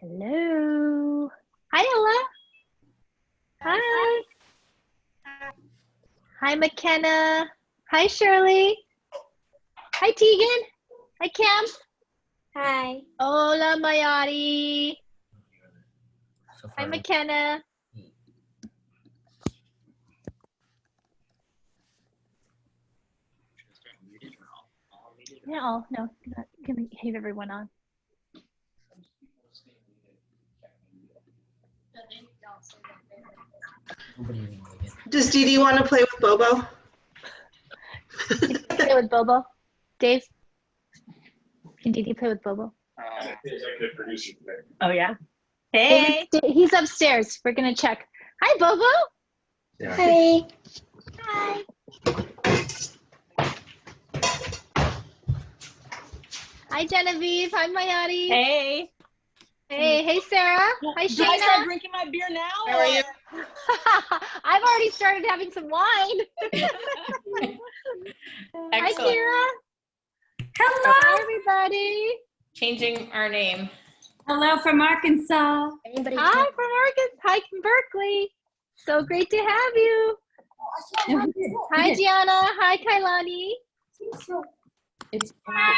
Hello. Hi, Ella. Hi. Hi, McKenna. Hi, Shirley. Hi, Tegan. Hi, Cam. Hi. Hola, Mayari. Hi, McKenna. No, can we have everyone on? Does Dee Dee want to play with Bobo? Play with Bobo. Dave, can Dee Dee play with Bobo? Oh, yeah. Hey. He's upstairs. We're going to check. Hi, Bobo. Yeah. Hey. Hi. Hi, Genevieve. Hi, Mayari. Hey. Hey, Sarah. Hi, Do I start Shayna. drinking my beer now? How are you? I've already started having some wine. Hi, Excellent. Kira. Hello. Hi, everybody. Changing our name. Hello from Arkansas. Hi, from Arkansas. Hi, from Berkeley. So great to have you. Hi, Gianna. Hi, Kailani. It's Hi.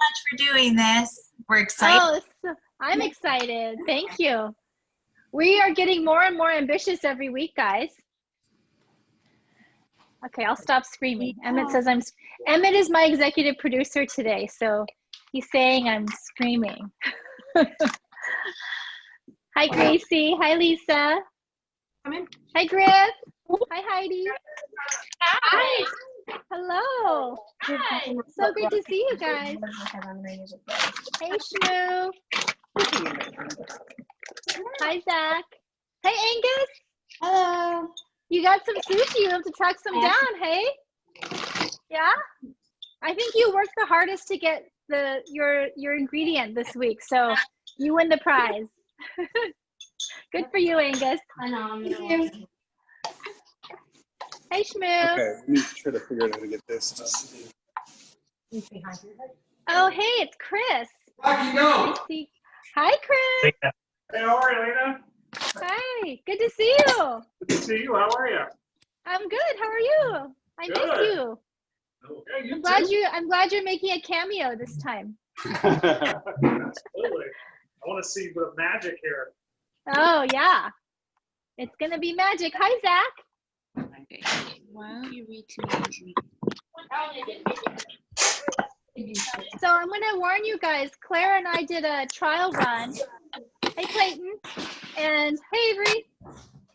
Much for doing this. We're excited. Oh, I'm excited. Thank you. We are getting more and more ambitious every week, guys. Okay, I'll stop screaming. Emmett says Emmett is my executive producer today, so he's saying I'm screaming. Hi, Gracie. Hi, Lisa. Come in. Hi, Griff. Hi, Heidi. Hi. Hello. Hi. So good to see you guys. Hey, Shmoo. Hi, Zach. Hey, Angus. Hello. You got some sushi. You have to tuck some down, hey? Yeah? I think you worked the hardest to get your ingredient this week, so you win the prize. Good for you, Angus. Phenomenal. Hey, Shmoo. Okay, let me try to figure out how to get this. Oh, hey, it's Chris. Rocky, go! Hi, Chris. Hey, how are you, Lynna? Hi. Good to see you. Good to see you. How are you? I'm good. How are you? I miss Good. you. Okay, you I'm glad you're making a cameo this time. Absolutely. I want to see the magic here. Oh, yeah. It's going to be magic. Hi, Zach. Why don't you read to me? So I'm going to warn you guys, Claire and I did a trial run. Hey, Clayton. And hey, Avery.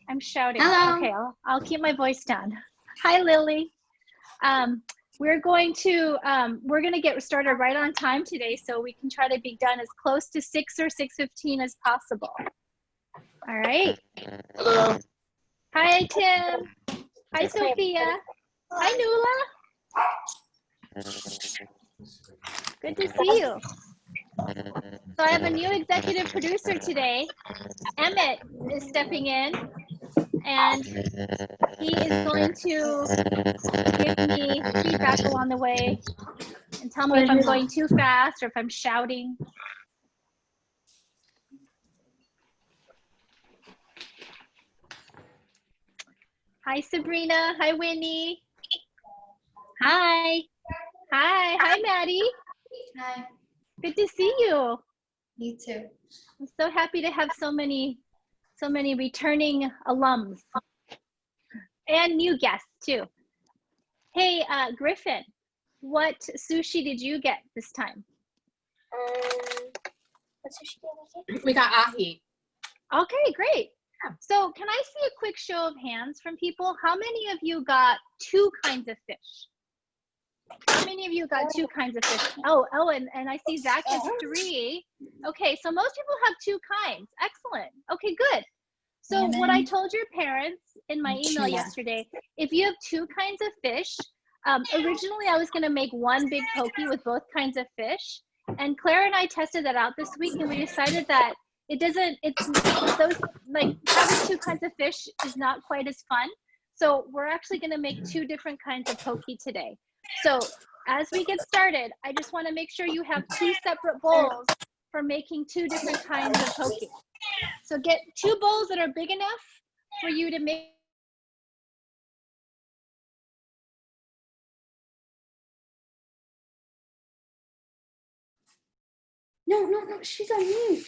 I'm shouting. Hello. Okay, I'll keep my voice down. Hi, Lily. We're going to get started right on time today so we can try to be done as close to 6 or 6:15 as possible. All right. Hello. Hi, Tim. Hi, Sophia. Hi, Nuala. Good to see you. So I have a new executive producer today. Emmett is stepping in, and he is going to give me feedback along the way and tell me if I'm going too fast or if I'm shouting. Hi, Sabrina. Hi, Winnie. Hi. Hi. Hi, Maddie. Hi. Good to see you. You too. I'm so happy to have so many returning alums and new guests too. Hey, Griffin, what sushi did you get this time? What sushi did we get? We got ahi. Okay, great. So can I see a quick show of hands from people? How many of you got 2 kinds of fish? How many of you got 2 kinds of fish? Oh, and I see Zach has 3. Okay, so most people have 2 kinds. Excellent. Okay, good. So what I told your parents in my email yesterday, if you have 2 kinds of fish, originally I was going to make one big poke with both kinds of fish. And Claire and I tested that out this week, and we decided that those, like, having 2 kinds of fish is not quite as fun. So we're actually going to make 2 different kinds of poke today. So as we get started, I just want to make sure you have 2 separate bowls for making 2 different kinds of poke. So get 2 bowls that are big enough for you to make. No, she's on mute.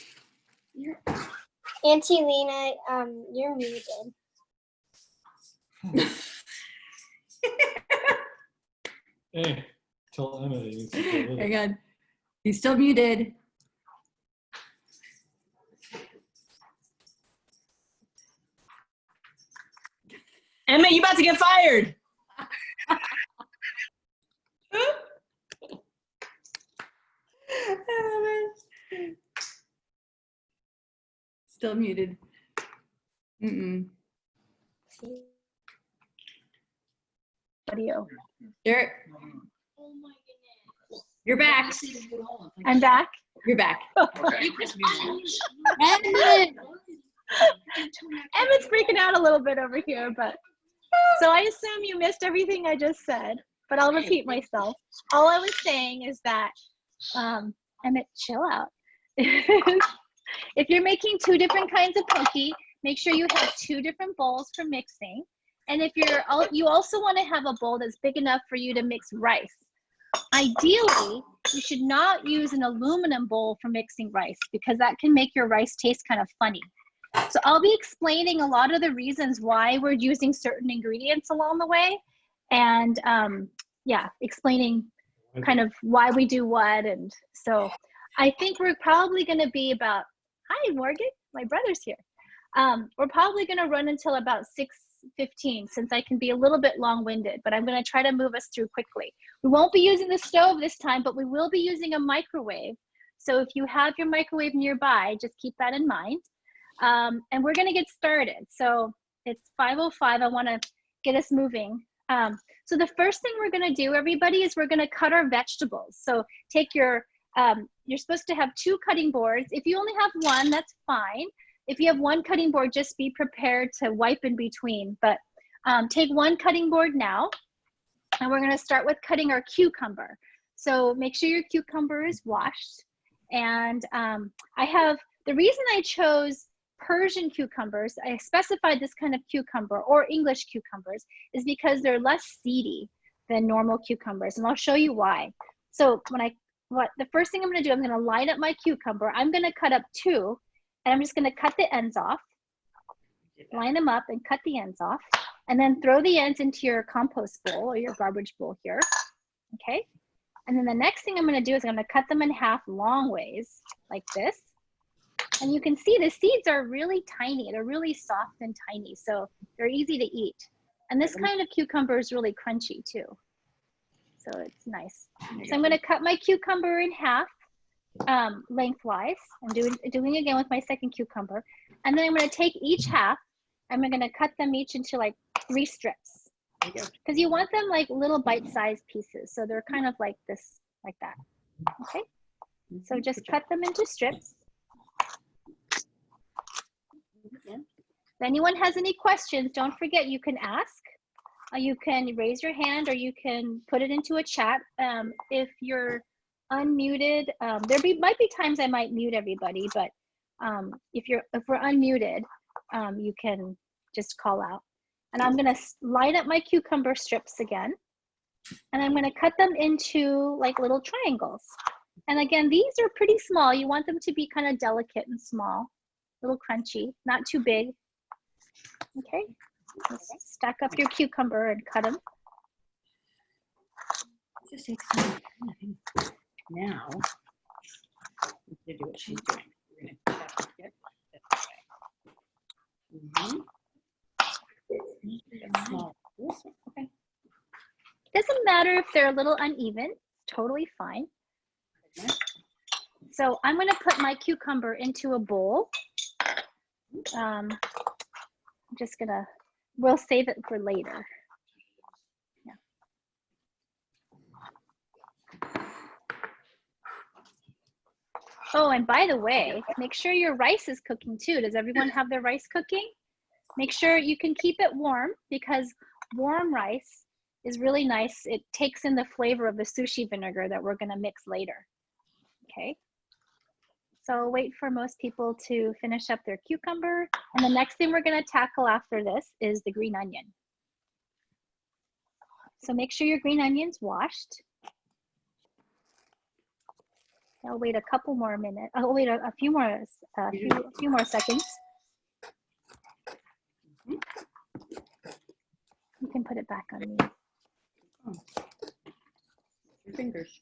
Auntie Lena, you're muted. Hey, tell Emma that he needs to get with it. Hang on. He's still muted. Emma, you about to get fired. I love it. Still muted. Mm-mm. Audio. You're back. I'm back. You're back. Emma's freaking out a little bit over here, but so I assume you missed everything I just said, but I'll repeat myself. All I was saying is that, Emmett, chill out. If you're making 2 different kinds of poke, make sure you have 2 different bowls for mixing. And if you also want to have a bowl that's big enough for you to mix rice. Ideally, you should not use an aluminum bowl for mixing rice because that can make your rice taste kind of funny. So I'll be explaining a lot of the reasons why we're using certain ingredients along the way. And yeah, explaining kind of why we do what. And so I think we're probably going to be about, hi, Morgan, my brother's here. We're probably going to run until about 6:15 since I can be a little bit long-winded, but I'm going to try to move us through quickly. We won't be using the stove this time, but we will be using a microwave. So if you have your microwave nearby, just keep that in mind. And we're going to get started. So it's 5:05. I want to get us moving. So the first thing we're going to do, everybody, is we're going to cut our vegetables. So take your, you're supposed to have 2 cutting boards. If you only have 1, that's fine. If you have 1 cutting board, just be prepared to wipe in between. But take 1 cutting board now, and we're going to start with cutting our cucumber. So make sure your cucumber is washed. And the reason I chose Persian cucumbers, I specified this kind of cucumber or English cucumbers, is because they're less seedy than normal cucumbers. And I'll show you why. So the first thing I'm going to do, I'm going to line up my cucumber. I'm going to cut up 2. And I'm just going to cut the ends off, line them up and cut the ends off, and then throw the ends into your compost bowl or your garbage bowl here, okay? And then the next thing I'm going to do is I'm going to cut them in half long ways, like this. And you can see the seeds are really tiny. They're really soft and tiny, so they're easy to eat. And this kind of cucumber is really crunchy too, so it's nice. So I'm going to cut my cucumber in half. Lengthwise. I'm doing again with my second cucumber. And then I'm going to take each half and I'm going to cut them each into like 3 strips. Because you want them like little bite-sized pieces. So they're kind of like this, like that. Okay? So just cut them into strips. If anyone has any questions, don't forget you can ask. You can raise your hand or you can put it into a chat. If you're unmuted, might be times I might mute everybody, but if we're unmuted, you can just call out. And I'm going to line up my cucumber strips again, and I'm going to cut them into like little triangles. And again, these are pretty small. You want them to be kind of delicate and small, a little crunchy, not too big. Okay, just stack up your cucumber and cut them. Just takes some time. Now, we're going to do what she's doing. We're going to check it this way. Okay. Doesn't matter if they're a little uneven, it's totally fine. So I'm going to put my cucumber into a bowl. I'm just going to, we'll save it for later. Yeah. Oh, and by the way, make sure your rice is cooking too. Does everyone have their rice cooking? Make sure you can keep it warm because warm rice is really nice. It takes in the flavor of the sushi vinegar that we're gonna mix later. Okay. So wait for most people to finish up their cucumber. And the next thing we're gonna tackle after this is the green onion. So make sure your green onion's washed. I'll wait a couple more minutes. I'll wait a few more seconds. You can put it back on me. Your fingers.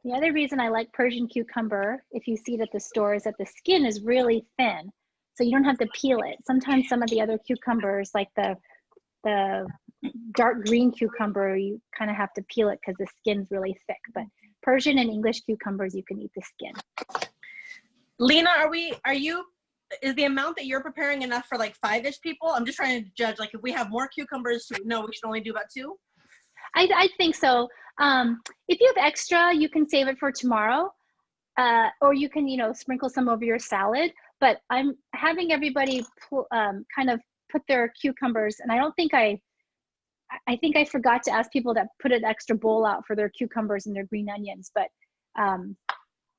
The other reason I like Persian cucumber, if you see it at the store, is that the skin is really thin, so you don't have to peel it. Sometimes some of the other cucumbers, like the dark green cucumber, you kind of have to peel it because the skin's really thick. But Persian and English cucumbers, you can eat the skin. Lynna, is the amount that you're preparing enough for like 5-ish people? I'm just trying to judge, like if we have more cucumbers, no, we should only do about 2? I think so. If you have extra, you can save it for tomorrow, or you can, sprinkle some over your salad. But I'm having everybody kind of put their cucumbers, and I think I forgot to ask people to put an extra bowl out for their cucumbers and their green onions. But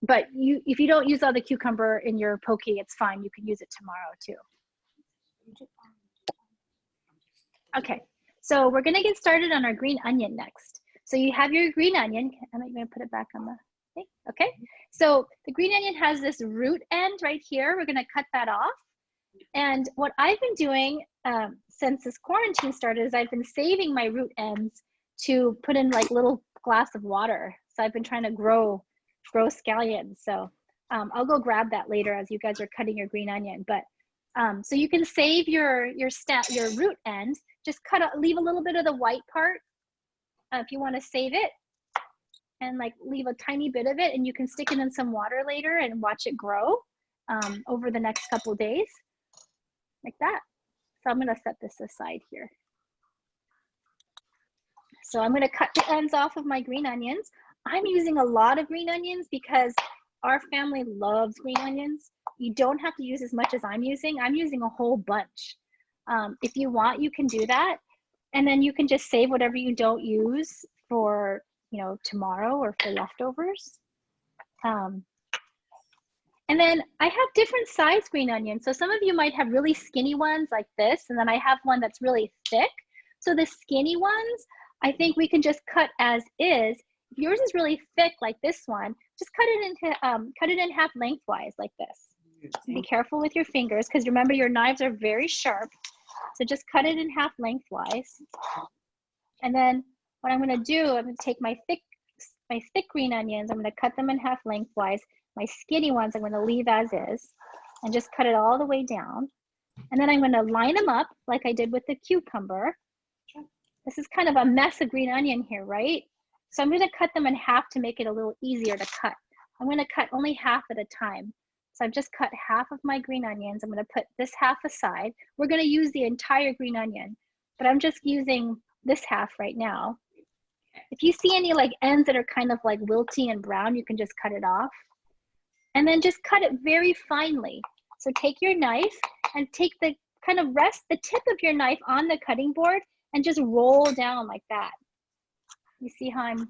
if you don't use all the cucumber in your poke, it's fine. You can use it tomorrow too. Okay. So we're gonna get started on our green onion next. So you have your green onion. I'm gonna put it back on the thing. Okay. So the green onion has this root end right here. We're gonna cut that off. And what I've been doing since this quarantine started is I've been saving my root ends to put in like little glass of water. So I've been trying to grow scallions. So I'll go grab that later as you guys are cutting your green onion. But so you can save your root end. Just leave a little bit of the white part if you want to save it, and like leave a tiny bit of it, and you can stick it in some water later and watch it grow over the next couple days, like that. So I'm gonna set this aside here. So I'm gonna cut the ends off of my green onions. I'm using a lot of green onions because our family loves green onions. You don't have to use as much as I'm using. I'm using a whole bunch. If you want, you can do that. And then you can just save whatever you don't use for, tomorrow or for leftovers. And then I have different size green onions. So some of you might have really skinny ones like this, and then I have one that's really thick. So the skinny ones, I think we can just cut as is. If yours is really thick like this one, just cut it in half lengthwise like this. Be careful with your fingers because remember your knives are very sharp. So just cut it in half lengthwise. And then what I'm gonna do, I'm gonna take my thick green onions, I'm gonna cut them in half lengthwise. My skinny ones I'm gonna leave as is and just cut it all the way down. And then I'm gonna line them up like I did with the cucumber. This is kind of a mess of green onion here, right? So I'm gonna cut them in half to make it a little easier to cut. I'm gonna cut only half at a time. So I've just cut half of my green onions. I'm gonna put this half aside. We're gonna use the entire green onion, but I'm just using this half right now. If you see any like ends that are kind of like wilty and brown, you can just cut it off. And then just cut it very finely. So take your knife and take the rest the tip of your knife on the cutting board and just roll down like that. You see how I'm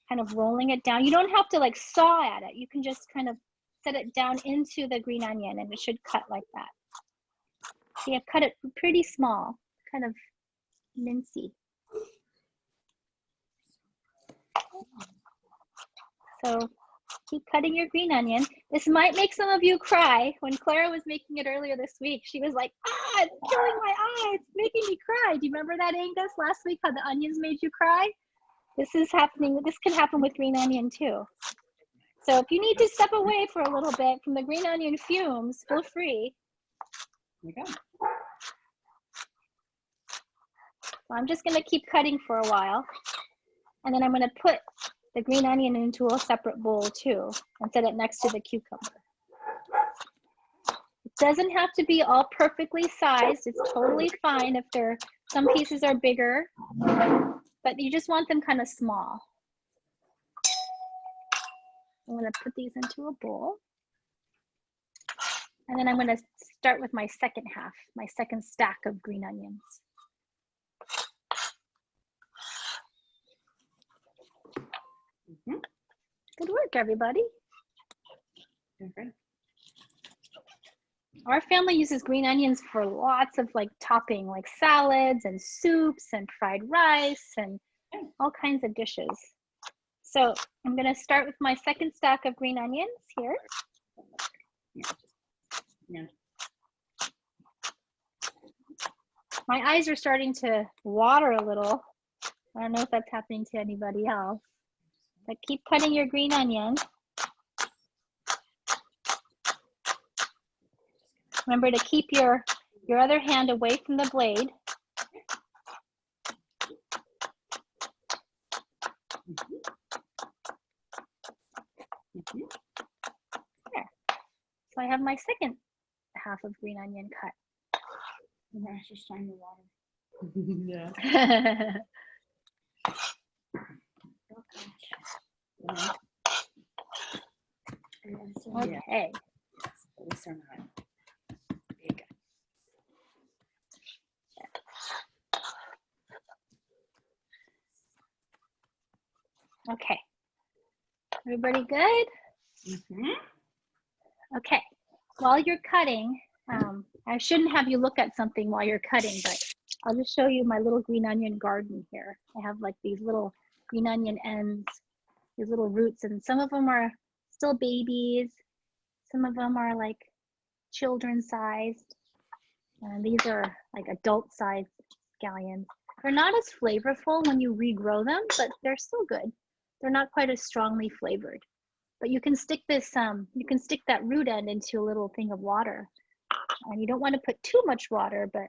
kind of rolling it down? You don't have to like saw at it. You can just kind of set it down into the green onion and it should cut like that. See, I've cut it pretty small, kind of mincy. So keep cutting your green onion. This might make some of you cry. When Clara was making it earlier this week, she was like, it's killing my eye, it's making me cry. Do you remember that, Angus, last week, how the onions made you cry? This can happen with green onion too. So if you need to step away for a little bit from the green onion fumes, feel free. Here we go. So I'm just gonna keep cutting for a while. And then I'm gonna put the green onion into a separate bowl too and set it next to the cucumber. It doesn't have to be all perfectly sized. It's totally fine if some pieces are bigger, but you just want them kind of small. I'm gonna put these into a bowl. And then I'm going to start with my second half, my second stack of green onions. Good work, everybody. Okay. Our family uses green onions for lots of like topping, like salads and soups and fried rice and all kinds of dishes. So I'm going to start with my second stack of green onions here. Yeah. My eyes are starting to water a little. I don't know if that's happening to anybody else. But keep cutting your green onion. Remember to keep your other hand away from the blade. There. So I have my second half of green onion cut. And then it's just time to water. Yeah. Okay. At least they're not big. Okay. Everybody good? Okay. While you're cutting, I shouldn't have you look at something while you're cutting, but I'll just show you my little green onion garden here. I have like these little green onion ends, these little roots, and some of them are still babies. Some of them are like children sized. And these are like adult sized scallions. They're not as flavorful when you regrow them, but they're still good. They're not quite as strongly flavored. But you can stick this, you can stick that root end into a little thing of water. And you don't want to put too much water, but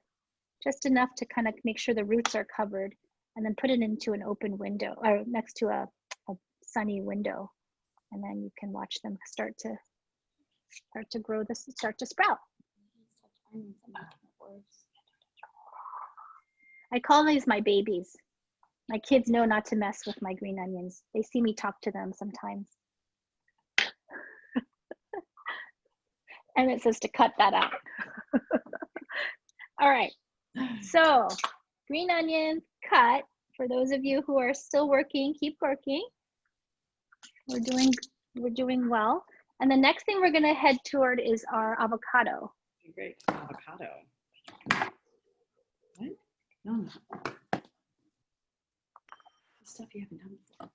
just enough to kind of make sure the roots are covered, and then put it into an open window or next to a sunny window. And then you can watch them start to grow, start to sprout. I call these my babies. My kids know not to mess with my green onions. They see me talk to them sometimes. And it says to cut that out. All right, so green onions cut. For those of you who are still working, keep working. We're doing well. And the next thing we're gonna head toward is our avocado. Great. Avocado. What? No. Stuff you haven't done before.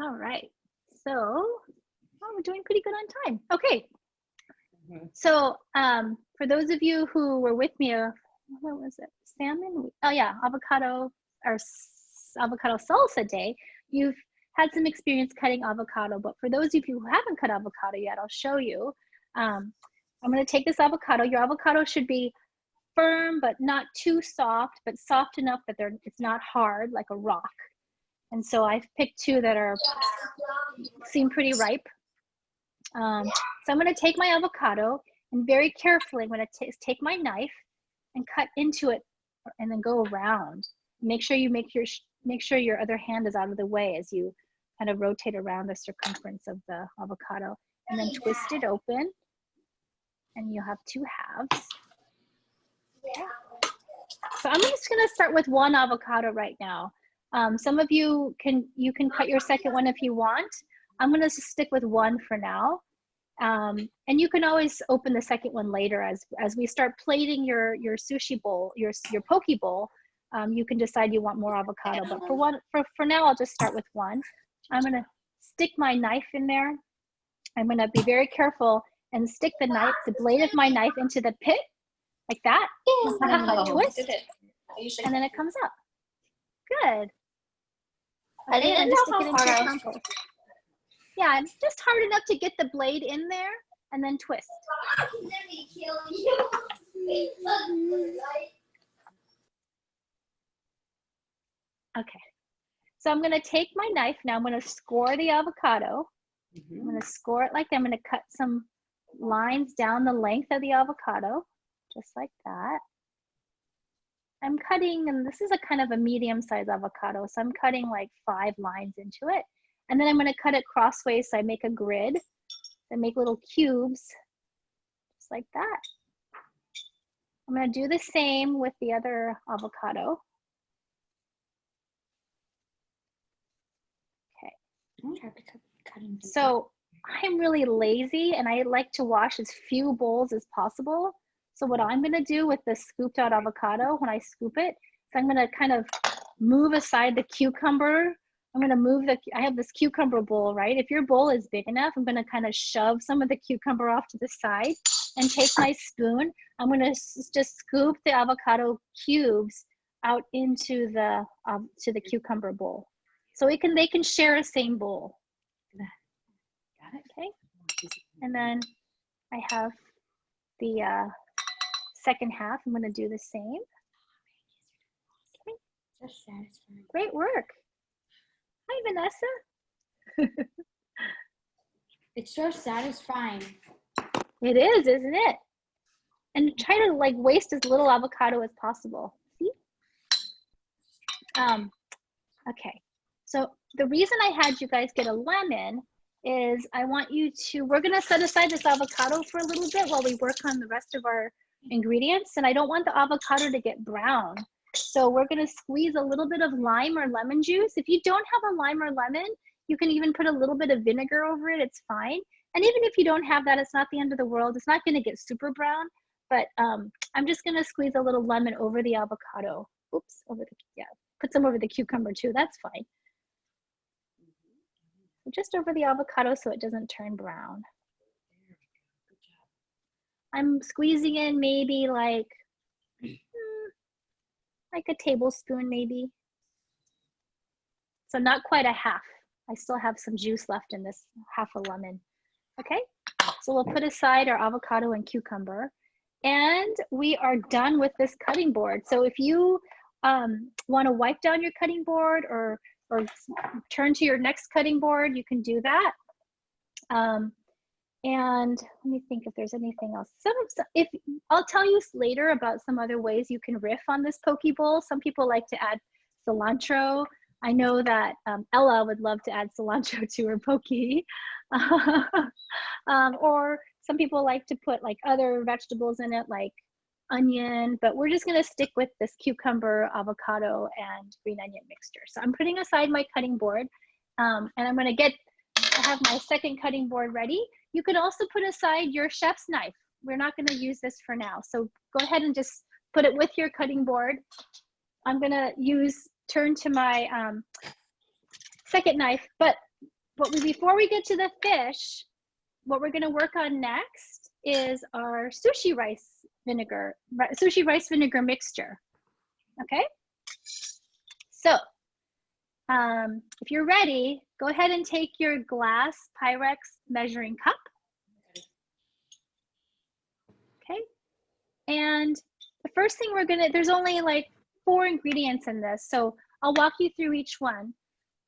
All right, so we're doing pretty good on time. Okay, so for those of you who were with me, what was it? Salmon? Oh yeah, avocado or avocado salsa day. You've had some experience cutting avocado, but for those of you who haven't cut avocado yet, I'll show you. I'm going to take this avocado. Your avocado should be firm, but not too soft, but soft enough that it's not hard like a rock. And so I've picked two that seem pretty ripe. So I'm going to take my avocado, and very carefully I'm going to take my knife and cut into it, and then go around. Make sure your other hand is out of the way as you kind of rotate around the circumference of the avocado, and then twist it open, and you'll have two halves. So I'm just going to start with one avocado right now. Some of you can cut your second one if you want. I'm going to stick with one for now. And you can always open the second one later as we start plating your sushi bowl, your poke bowl. You can decide you want more avocado, but for now, I'll just start with one. I'm going to stick my knife in there. I'm going to be very careful and stick the blade of my knife into the pit like that. And I twist, and then it comes up. Good. I didn't know how hard I was. Yeah, just hard enough to get the blade in there, and then twist. Okay, so I'm going to take my knife now. I'm going to score the avocado. I'm going to score it like that. I'm going to cut some lines down the length of the avocado, just like that. I'm cutting, and this is a kind of a medium-sized avocado, so I'm cutting like 5 lines into it. And then I'm gonna cut it crossways, so I make a grid. I make little cubes, just like that. I'm gonna do the same with the other avocado. Okay. So I'm really lazy and I like to wash as few bowls as possible. So what I'm gonna do with the scooped out avocado, when I scoop it, is I'm gonna kind of move aside the cucumber. I'm gonna move I have this cucumber bowl, right? If your bowl is big enough, I'm gonna kind of shove some of the cucumber off to the side and take my spoon. I'm gonna just scoop the avocado cubes out into the to the cucumber bowl. So they can share a same bowl. Got it? Okay. And then I have the second half. I'm gonna do the same. Okay. So satisfying. Great work. Hi, Vanessa. It's so satisfying. It is, isn't it? And try to like waste as little avocado as possible. See? Okay. So the reason I had you guys get a lemon is I want you to, we're gonna set aside this avocado for a little bit while we work on the rest of our ingredients. And I don't want the avocado to get brown. So we're gonna squeeze a little bit of lime or lemon juice. If you don't have a lime or lemon, you can even put a little bit of vinegar over it, it's fine. And even if you don't have that, it's not the end of the world. It's not gonna get super brown, but I'm just gonna squeeze a little lemon over the avocado. Oops, put some over the cucumber too, that's fine. Just over the avocado so it doesn't turn brown. I'm squeezing in maybe like a tablespoon maybe. So not quite a half. I still have some juice left in this half a lemon. Okay, so we'll put aside our avocado and cucumber. And we are done with this cutting board. So if you want to wipe down your cutting board or turn to your next cutting board, you can do that. And let me think if there's anything else. I'll tell you later about some other ways you can riff on this poke bowl. Some people like to add cilantro. I know that Ella would love to add cilantro to her poke. Or some people like to put like other vegetables in it, like onion, but we're just gonna stick with this cucumber, avocado, and green onion mixture. So I'm putting aside my cutting board, and I'm gonna I have my second cutting board ready. You can also put aside your chef's knife. We're not gonna use this for now. So go ahead and just put it with your cutting board. I'm gonna turn to my second knife, but before we get to the fish, what we're gonna work on next is our sushi rice vinegar mixture. Okay, so if you're ready, go ahead and take your glass Pyrex measuring cup. Okay, and the first thing there's only like 4 ingredients in this, so I'll walk you through each one.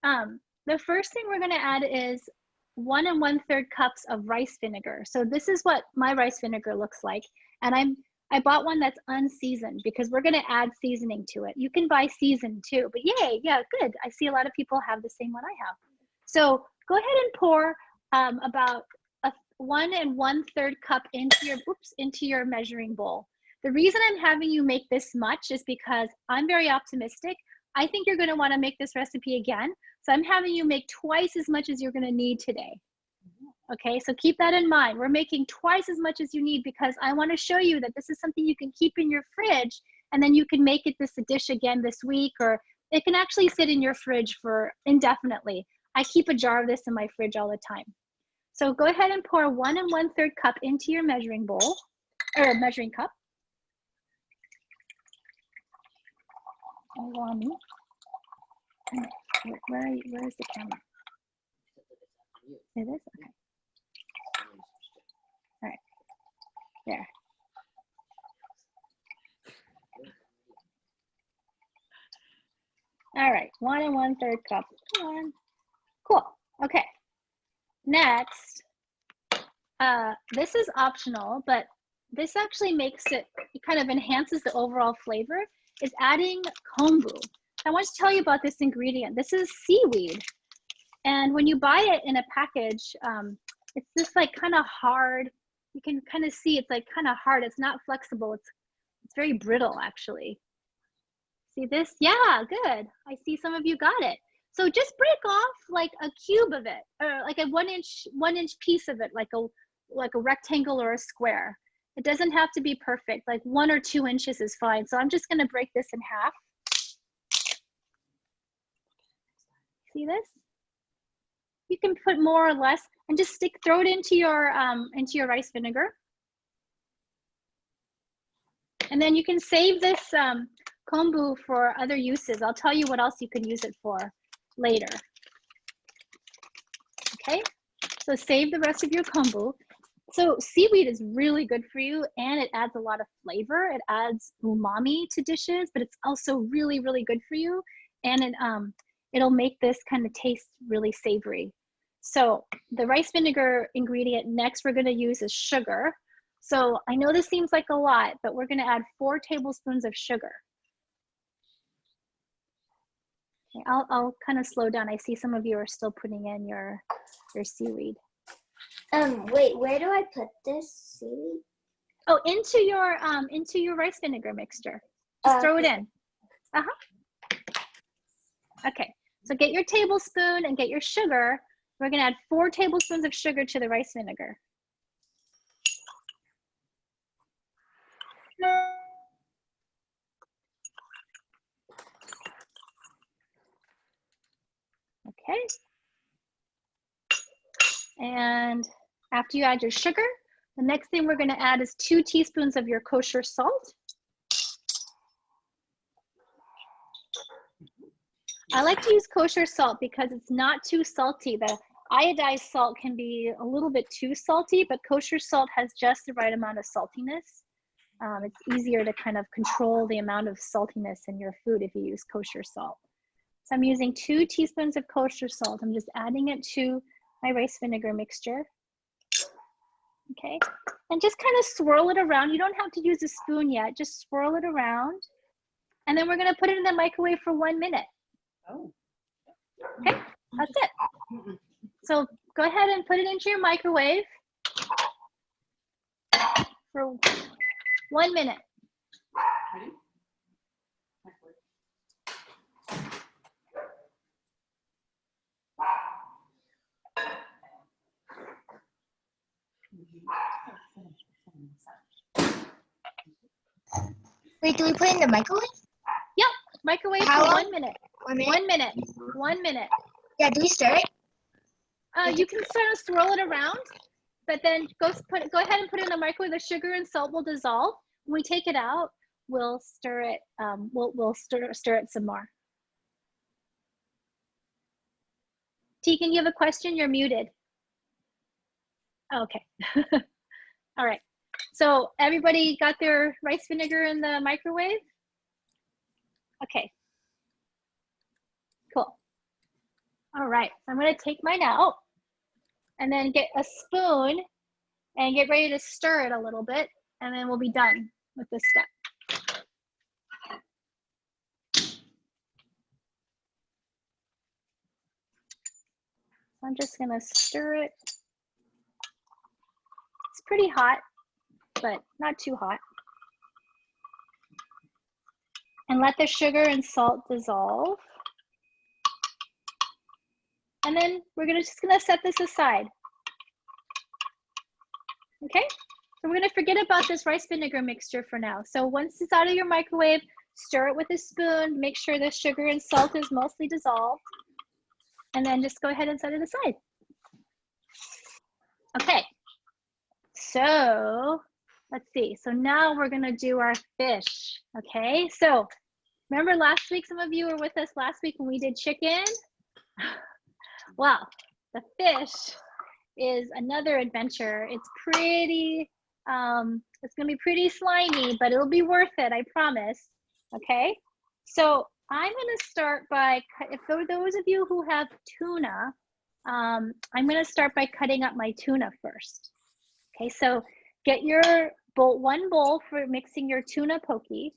The first thing we're gonna add is 1 1/3 cups of rice vinegar. So this is what my rice vinegar looks like. And I bought one that's unseasoned because we're gonna add seasoning to it. You can buy seasoned too, but yay, yeah, good. I see a lot of people have the same one I have. So go ahead and pour about 1 1/3 cup into your measuring bowl. The reason I'm having you make this much is because I'm very optimistic. I think you're gonna wanna make this recipe again. So I'm having you make twice as much as you're gonna need today. Okay, so keep that in mind. We're making twice as much as you need because I wanna show you that this is something you can keep in your fridge and then you can make it this dish again this week, or it can actually sit in your fridge for indefinitely. I keep a jar of this in my fridge all the time. So go ahead and pour 1 1/3 cup into your measuring bowl, or measuring cup. Where is the camera? It is? Okay. All right. There. All right. 1 1/3 cup. Come on. Cool. Okay. Next, this is optional, but this actually makes it kind of enhances the overall flavor. is adding kombu. I want to tell you about this ingredient. This is seaweed. And when you buy it in a package, it's just like kind of hard. You can kind of see it's like kind of hard. It's not flexible. It's very brittle actually. See this? Yeah, good. I see some of you got it. So just break off like a cube of it, or like a one inch piece of it, like a rectangle or a square. It doesn't have to be perfect. Like 1 or 2 inches is fine. So I'm just gonna break this in half. See this? You can put more or less, and just throw it into your rice vinegar. And then you can save this kombu for other uses. I'll tell you what else you can use it for later. Okay, so save the rest of your kombu. So seaweed is really good for you, and it adds a lot of flavor. It adds umami to dishes, but it's also really, really good for you. And it'll make this kind of taste really savory. So the rice vinegar ingredient next we're gonna use is sugar. So I know this seems like a lot, but we're gonna add 4 tablespoons of sugar. Okay, I'll kind of slow down. I see some of you are still putting in your seaweed. Wait, where do I put this seaweed? Oh, into your rice vinegar mixture. Just throw it in. Okay, so get your tablespoon and get your sugar. We're gonna add 4 tablespoons of sugar to the rice vinegar. Okay. And after you add your sugar, the next thing we're gonna add is 2 teaspoons of your kosher salt. I like to use kosher salt because it's not too salty. The iodized salt can be a little bit too salty, but kosher salt has just the right amount of saltiness. It's easier to kind of control the amount of saltiness in your food if you use kosher salt. So I'm using 2 teaspoons of kosher salt. I'm just adding it to my rice vinegar mixture. Okay, and just kind of swirl it around. You don't have to use a spoon yet, just swirl it around. And then we're gonna put it in the microwave for 1 minute. Oh. Okay, that's it. So go ahead and put it into your microwave for 1 minute. Ready? Wait, do we put it in the microwave? Yep, microwave How for long? 1 minute. 1 minute? 1 minute. 1 minute. Yeah, do we stir it? You can sort of swirl it around, but then go ahead and put it in the microwave. The sugar and salt will dissolve. When we take it out, we'll stir it. We'll stir it some more. Tegan, you have a question? You're muted. Okay. All right. So everybody got their rice vinegar in the microwave? Okay. Cool. All right. So I'm going to take mine out and then get a spoon and get ready to stir it a little bit, and then we'll be done with this step. I'm just going to stir it. It's pretty hot, but not too hot. And let the sugar and salt dissolve. And then we're just gonna set this aside. Okay, so we're gonna forget about this rice vinegar mixture for now. So once it's out of your microwave, stir it with a spoon, make sure the sugar and salt is mostly dissolved, and then just go ahead and set it aside. Okay, so let's see. So now we're gonna do our fish, okay? So remember last week, some of you were with us last week when we did chicken? Well, the fish is another adventure. It's pretty, it's gonna be pretty slimy, but it'll be worth it, I promise, okay? So I'm gonna start by, for those of you who have tuna, I'm gonna start by cutting up my tuna first. Okay, so get your bowl, 1 bowl for mixing your tuna poke,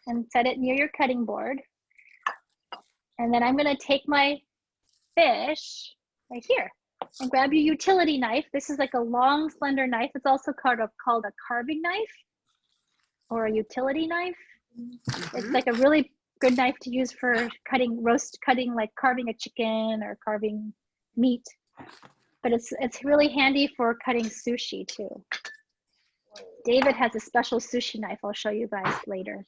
and set it near your cutting board. And then I'm gonna take my fish right here and grab your utility knife. This is like a long, slender knife. It's also called a carving knife or a utility knife. It's like a really good knife to use for cutting, like carving a chicken or carving meat. But it's really handy for cutting sushi too. David has a special sushi knife I'll show you guys later.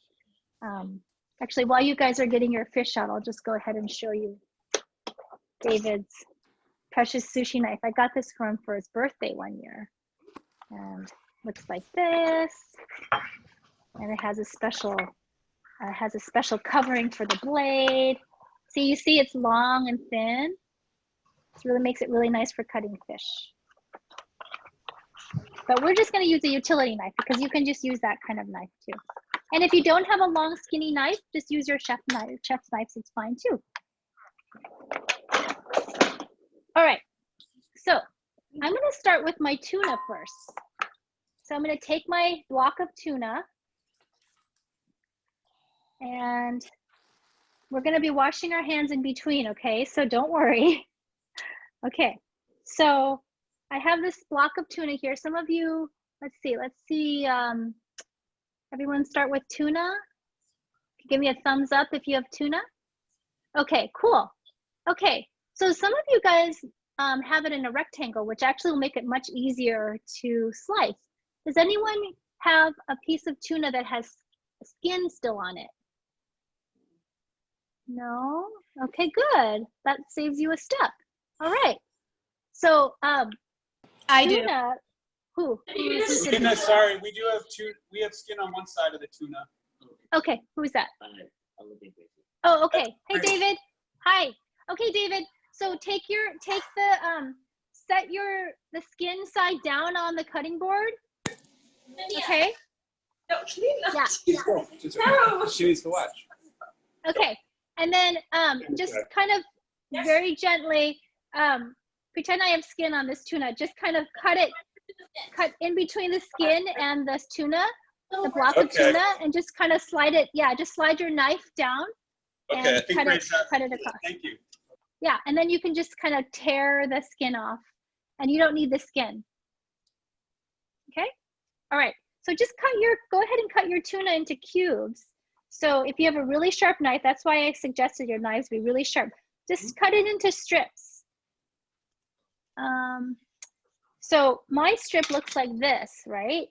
Actually, while you guys are getting your fish out, I'll just go ahead and show you David's precious sushi knife. I got this for him for his birthday one year. And looks like this. And it has a special covering for the blade. See, you see it's long and thin. It really makes it really nice for cutting fish. But we're just going to use a utility knife because you can just use that kind of knife too. And if you don't have a long skinny knife, just use your chef's knives, it's fine too. All right, so I'm going to start with my tuna first. So I'm going to take my block of tuna and we're going to be washing our hands in between, okay? So don't worry. Okay, so I have this block of tuna here. Some of you, let's see, everyone start with tuna. Give me a thumbs up if you have tuna. Okay, cool. Okay, so some of you guys have it in a rectangle, which actually will make it much easier to slice. Does anyone have a piece of tuna that has skin still on it? No? Okay, good. That saves you a step. All right. So I do. tuna, who said Lynna, sorry, we have skin on one side of the tuna. okay, who's that? Oh, okay. Hey, David. Hi. Okay, David. So set the skin side down on the cutting board. Okay. Yeah. She needs to watch. Okay. And then just kind of very gently pretend I have skin on this tuna. Just kind of cut in between the skin and this tuna, the block of tuna, and just kind of slide it. Yeah, just slide your knife down and cut it across. Thank you. Yeah, and then you can just kind of tear the skin off, and you don't need the skin. Okay. All right. So just go ahead and cut your tuna into cubes. So if you have a really sharp knife, that's why I suggested your knives be really sharp. Just cut it into strips. So my strip looks like this, right?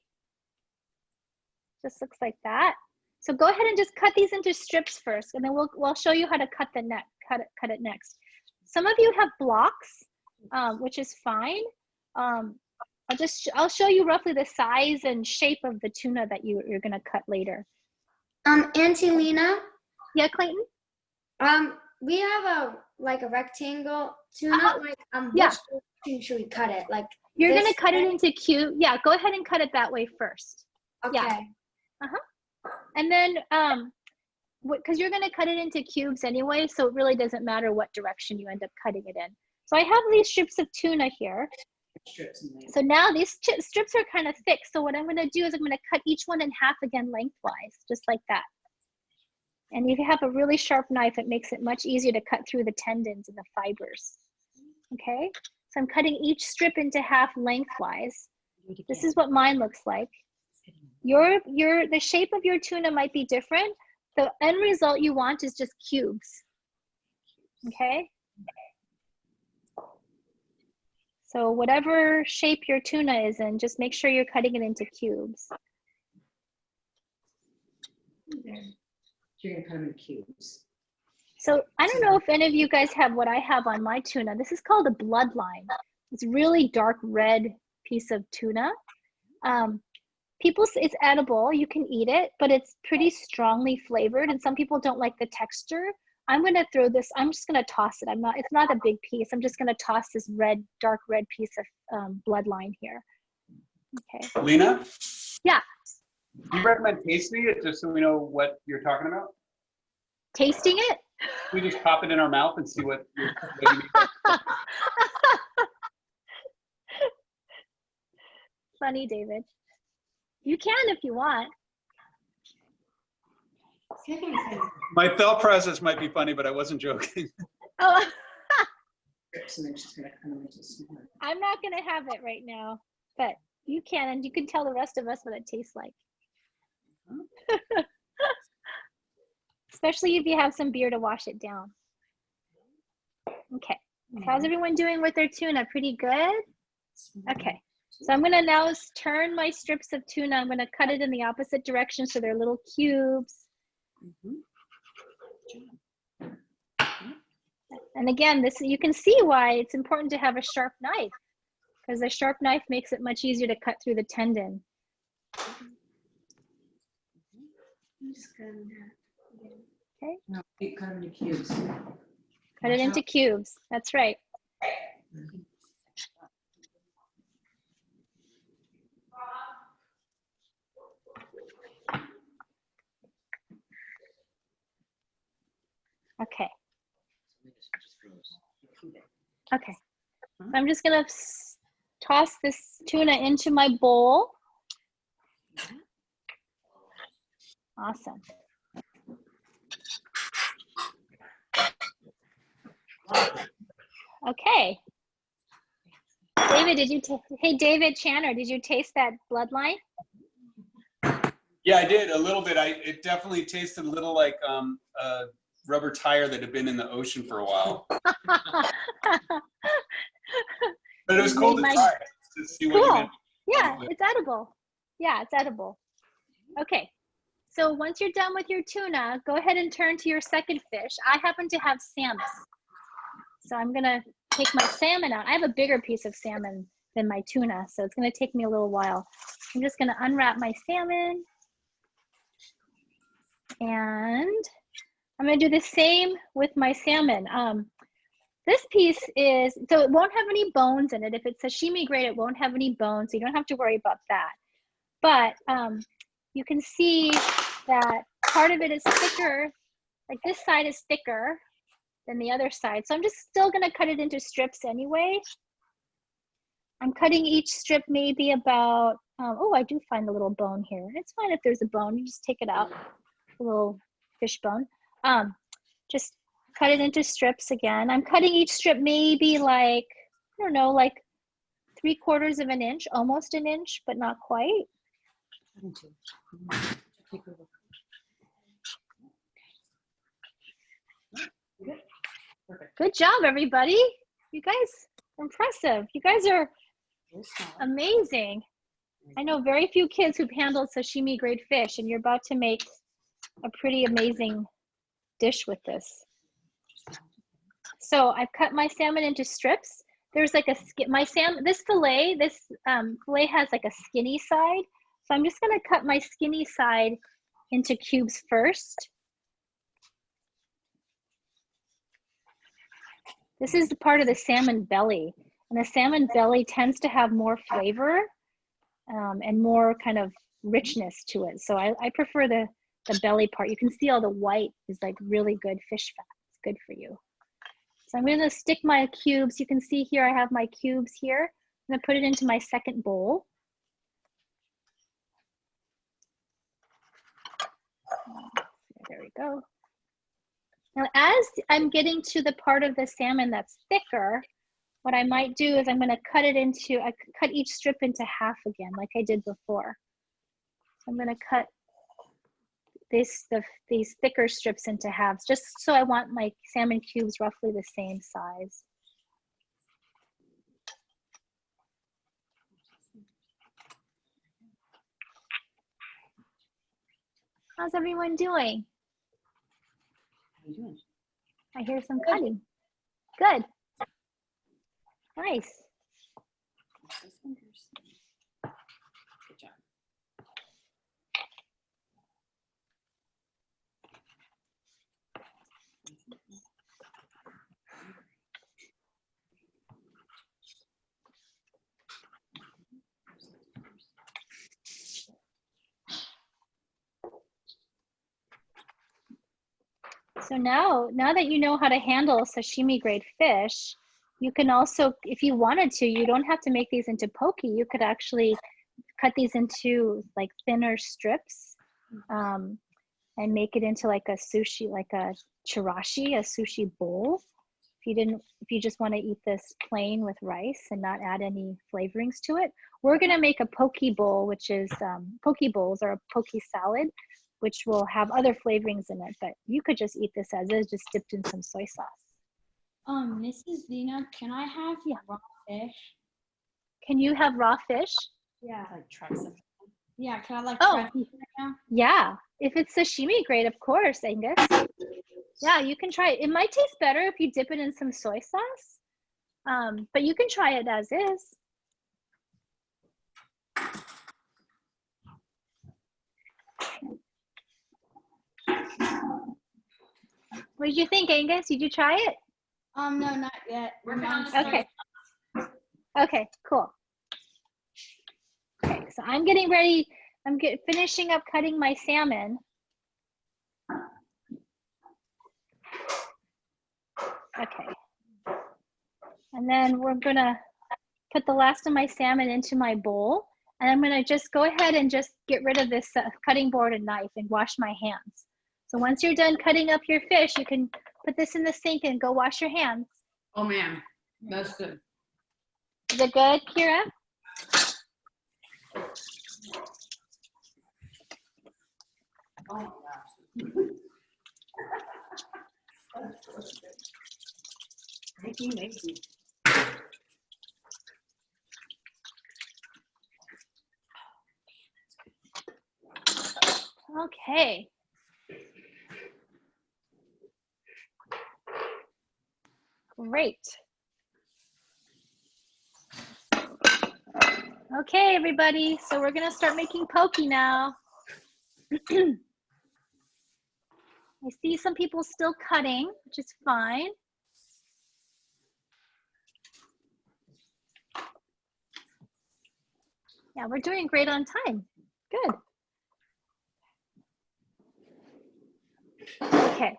Just looks like that. So go ahead and just cut these into strips first, and then we'll show you how to cut it next. Some of you have blocks, which is fine. I'll show you roughly the size and shape of the tuna that you're gonna cut later. Auntie Lynna? Yeah, Clayton? We have a rectangle tuna. Yeah. Which direction should we cut it? Like you're gonna cut it into cube. Yeah, go ahead and cut it that way first. Okay. Yeah. And then because you're gonna cut it into cubes anyway, so it really doesn't matter what direction you end up cutting it in. So I have these strips of tuna here. So now these strips are kind of thick. So what I'm gonna do is I'm gonna cut each one in half again lengthwise, just like that. And if you have a really sharp knife, it makes it much easier to cut through the tendons and the fibers. Okay, so I'm cutting each strip into half lengthwise. This is what mine looks like. The shape of your tuna might be different. The end result you want is just cubes. Okay. So whatever shape your tuna is in, just make sure you're cutting it into cubes. You're gonna cut them in cubes. So I don't know if any of you guys have what I have on my tuna. This is called a bloodline. It's really dark red piece of tuna. It's edible, you can eat it, but it's pretty strongly flavored and some people don't like the texture. I'm gonna throw this, I'm just gonna toss it. It's not a big piece. I'm just gonna toss this dark red piece of bloodline here. Okay. Lynna? Yeah. Do you recommend tasting it just so we know what you're talking about? Tasting it? We just pop it in our mouth and see what you Funny, David. You can if you want. My thought process might be funny, but I wasn't joking. Oh, Strips and then she's gonna cut them into smaller. I'm not gonna have it right now, but you can, and you can tell the rest of us what it tastes like. Especially if you have some beer to wash it down. Okay, how's everyone doing with their tuna? Pretty good? Okay, so I'm gonna now turn my strips of tuna. I'm gonna cut it in the opposite direction so they're little cubes. And again, this you can see why it's important to have a sharp knife, because a sharp knife makes it much easier to cut through the tendon. Okay. No, you cut them into cubes. Cut it into cubes. That's right. Okay. Okay. So I'm just gonna toss this tuna into my bowl. Awesome. Okay. David, did you, hey, David Channer, did you taste that bloodline? Yeah, I did a little bit. It definitely tasted a little like a rubber tire that had been in the ocean for a while. But it was cool to try it, to see what you meant. Yeah, it's edible. Yeah, it's edible. Okay. So once you're done with your tuna, go ahead and turn to your second fish. I happen to have salmon. So I'm gonna take my salmon out. I have a bigger piece of salmon than my tuna, so it's gonna take me a little while. I'm just gonna unwrap my salmon. And I'm gonna do the same with my salmon. This piece is, so it won't have any bones in it. If it's sashimi grade, it won't have any bones, so you don't have to worry about that. But you can see that part of it is thicker, like this side is thicker than the other side. So I'm just still gonna cut it into strips anyway. I'm cutting each strip maybe about, oh, I do find a little bone here. It's fine if there's a bone, you just take it out, a little fish bone. Just cut it into strips again. I'm cutting each strip maybe like, I don't know, like 3/4 of an inch, almost an inch, but not quite. Good job, everybody. You guys are impressive. You guys are amazing. I know very few kids who've handled sashimi grade fish, and you're about to make a pretty amazing dish with this. So I've cut my salmon into strips. There's like a this fillet has like a skinny side. So I'm just gonna cut my skinny side into cubes first. This is the part of the salmon belly. And the salmon belly tends to have more flavor and more kind of richness to it. So I prefer the belly part. You can see all the white is like really good fish fat. It's good for you. So I'm gonna stick my cubes. You can see here I have my cubes here. I'm gonna put it into my second bowl. There we go. Now, as I'm getting to the part of the salmon that's thicker, what I might do is I'm going to cut each strip into half again, like I did before. So I'm going to cut these thicker strips into halves, just so I want my salmon cubes roughly the same size. How's everyone doing? I hear some cutting. Good. Nice. Good job. So now that you know how to handle sashimi grade fish, you can also, if you wanted to, you don't have to make these into poke. You could actually cut these into like thinner strips. And and make it into like a sushi, like a chirashi, a sushi bowl. If you just want to eat this plain with rice and not add any flavorings to it, we're going to make a poke bowl, which is poke bowls or a poke salad, which will have other flavorings in it. But you could just eat this as is, just dipped in some soy sauce. Mrs. Lynna, can I have raw fish? Can you have raw fish? Yeah. Like try something. Yeah, can I like Oh, try right now? yeah. If it's sashimi, great, of course, Angus. Yeah, you can try it. It might taste better if you dip it in some soy sauce, but you can try it as is. What did you think, Angus? Did you try it? No, not yet. Okay. Okay, cool. Okay, so I'm getting ready. I'm finishing up cutting my salmon. Okay. And then we're gonna put the last of my salmon into my bowl. And I'm gonna just go ahead and just get rid of this cutting board and knife and wash my hands. So once you're done cutting up your fish, you can put this in the sink and go wash your hands. Oh man, that's good. Is it good, Kira? Oh my gosh. Thank you, Macy. Okay. Great. Okay, everybody. So we're gonna start making poke now. I see some people still cutting, which is fine. Yeah, we're doing great on time. Good. Okay.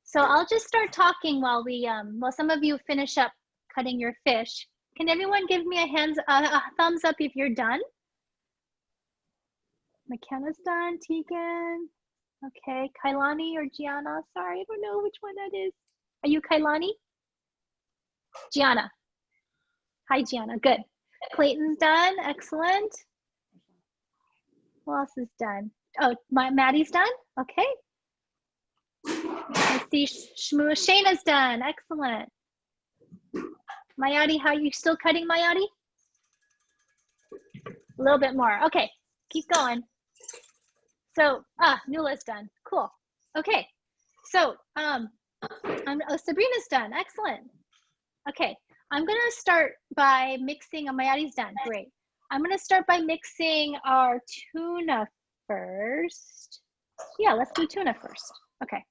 So I'll just start talking while while some of you finish up cutting your fish. Can everyone give me a thumbs up if you're done? McKenna's done, Tegan. Okay, Kailani or Gianna? Sorry, I don't know which one that is. Are you Kailani? Gianna. Hi, Gianna. Good. Clayton's done. Excellent. Who else is done? Oh, Maddie's done. Okay. I see Shayna's done. Excellent. Mayadi, how are you still cutting, Mayadi? A little bit more. Okay, keep going. So, Nula's done. Cool. Okay, so Sabrina's done. Excellent. Okay, I'm gonna start by mixing. Mayadi's done. Great. I'm gonna start by mixing our tuna first. Yeah, let's do tuna first. Okay,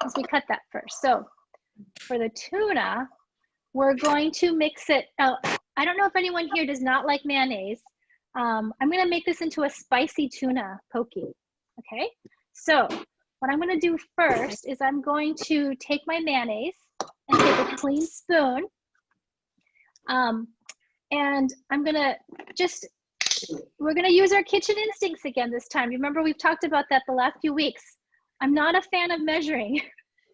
as we cut that first. So, for the tuna, we're going to mix it. Oh, I don't know if anyone here does not like mayonnaise. I'm gonna make this into a spicy tuna poke. Okay, so what I'm gonna do first is I'm going to take my mayonnaise and take a clean spoon. And I'm gonna we're gonna use our kitchen instincts again this time. Remember, we've talked about that the last few weeks. I'm not a fan of measuring,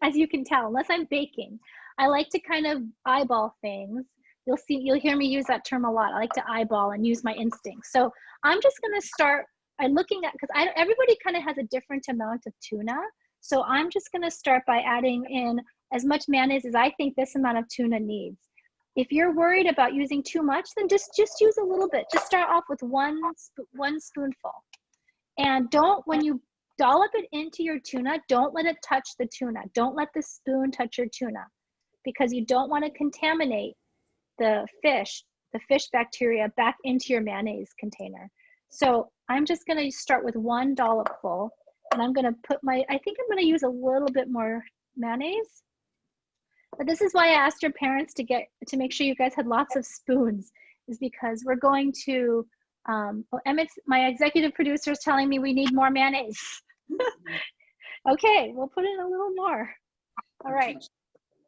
as you can tell, unless I'm baking. I like to kind of eyeball things. You'll hear me use that term a lot. I like to eyeball and use my instincts. So I'm just gonna start by looking at, because everybody kind of has a different amount of tuna. So I'm just gonna start by adding in as much mayonnaise as I think this amount of tuna needs. If you're worried about using too much, then just use a little bit. Just start off with one spoonful. And when you dollop it into your tuna, don't let it touch the tuna. Don't let the spoon touch your tuna, because you don't want to contaminate the fish bacteria back into your mayonnaise container. So I'm just going to start with one dollop full, and I'm going to put I think I'm going to use a little bit more mayonnaise. But this is why I asked your parents to make sure you guys had lots of spoons, is because we're going to, my executive producer is telling me we need more mayonnaise. Okay, we'll put in a little more. All right.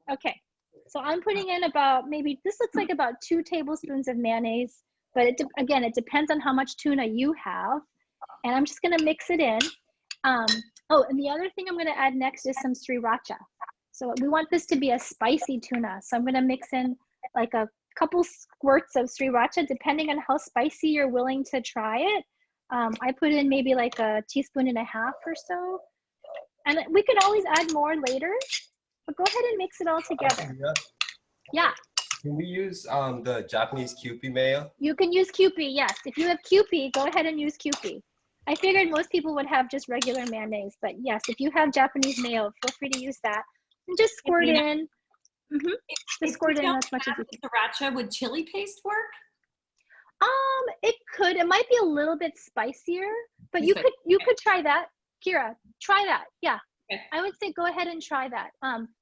Okay, so I'm putting in about this looks like about 2 tablespoons of mayonnaise, but again, it depends on how much tuna you have. And I'm just gonna mix it in. Oh, and the other thing I'm going to add next is some sriracha. So we want this to be a spicy tuna. So I'm going to mix in like a couple squirts of sriracha, depending on how spicy you're willing to try it. I put in maybe like a teaspoon and a half or so. And we can always add more later, but go ahead and mix it all together. Yeah. Can we use the Japanese Kewpie mayo? You can use Kewpie, yes. If you have Kewpie, go ahead and use Kewpie. I figured most people would have just regular mayonnaise, but yes, if you have Japanese mayo, feel free to use that. And just squirt in. Just squirt in as much as you can. Sriracha, would chili paste work? It could. It might be a little bit spicier, but you could try that. Kira, try that. Yeah. Okay. I would say go ahead and try that.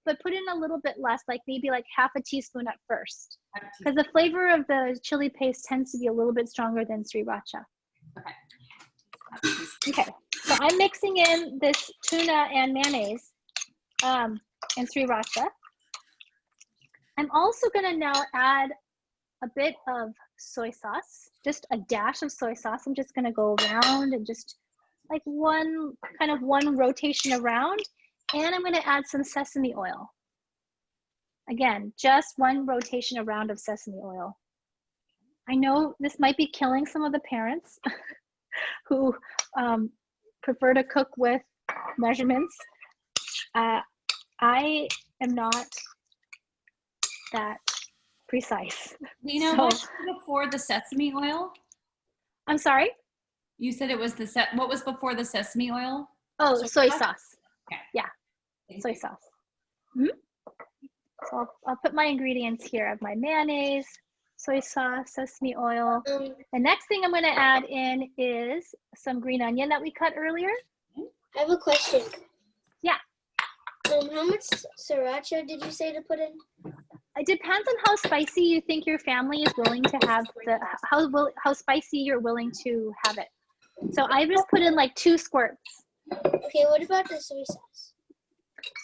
But put in a little bit less, like maybe like half a teaspoon at first. Because the flavor of the chili paste tends to be a little bit stronger than sriracha. Okay. Okay, so I'm mixing in this tuna and mayonnaise and sriracha. I'm also gonna now add a bit of soy sauce, just a dash of soy sauce. I'm just gonna go around and just like one rotation around, and I'm gonna add some sesame oil. Again, just one rotation around of sesame oil. I know this might be killing some of the parents who prefer to cook with measurements. I am not that precise. Lynna, what was before the sesame oil? I'm sorry? You said it was what was before the sesame oil? Oh, soy sauce. Okay. Yeah, soy sauce. So I'll put my ingredients here. I have my mayonnaise, soy sauce, sesame oil. The next thing I'm going to add in is some green onion that we cut earlier. I have a question. Yeah. How much sriracha did you say to put in? It depends on how spicy you think your family is willing to have, how spicy you're willing to have it. So I just put in like 2 squirts. Okay, what about the soy sauce?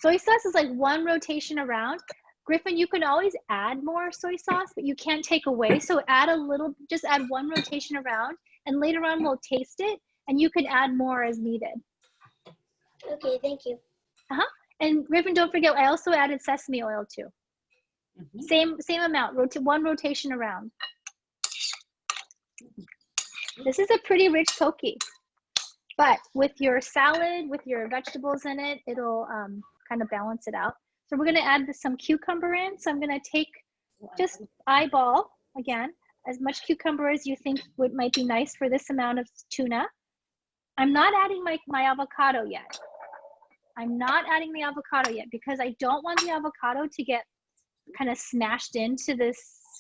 Soy sauce is like one rotation around. Griffin, you can always add more soy sauce, but you can't take away. So add a little, just add one rotation around, and later on we'll taste it, and you can add more as needed. Okay, thank you. And Griffin, don't forget, I also added sesame oil too. Same amount, one rotation around. This is a pretty rich poke, but with your salad, with your vegetables in it, it'll kind of balance it out. So we're gonna add some cucumber in. So I'm gonna take, just eyeball, again, as much cucumber as you think might be nice for this amount of tuna. I'm not adding my avocado yet. I'm not adding the avocado yet because I don't want the avocado to get kind of smashed into this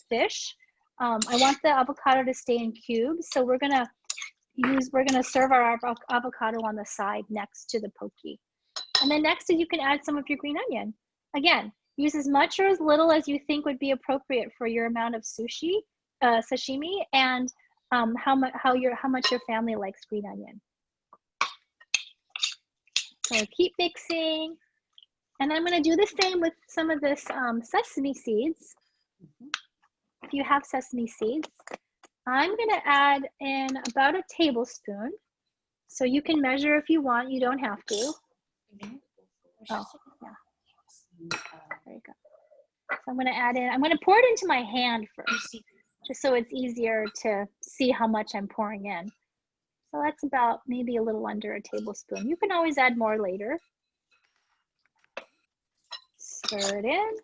fish. I want the avocado to stay in cubes. So we're gonna serve our avocado on the side next to the poke. And then next you can add some of your green onion. Again, use as much or as little as you think would be appropriate for your amount of sashimi, and how much your family likes green onion. So keep mixing. And I'm going to do the same with some of this sesame seeds. If you have sesame seeds, I'm going to add in about a tablespoon. So you can measure if you want, you don't have to. Oh, yeah. There you go. So I'm going to add in, I'm going to pour it into my hand first, just so it's easier to see how much I'm pouring in. So that's about maybe a little under a tablespoon. You can always add more later. Stir it in.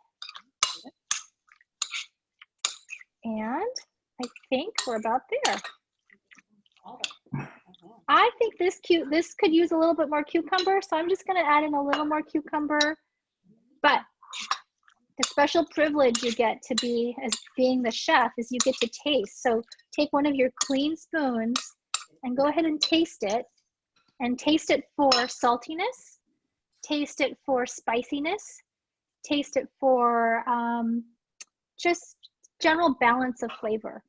And I think we're about there. I think this could use a little bit more cucumber, so I'm just going to add in a little more cucumber. But the special privilege you get to be as being the chef is you get to taste. So take one of your clean spoons and go ahead and taste it, and taste it for saltiness, taste it for spiciness, taste it for just general balance of flavor.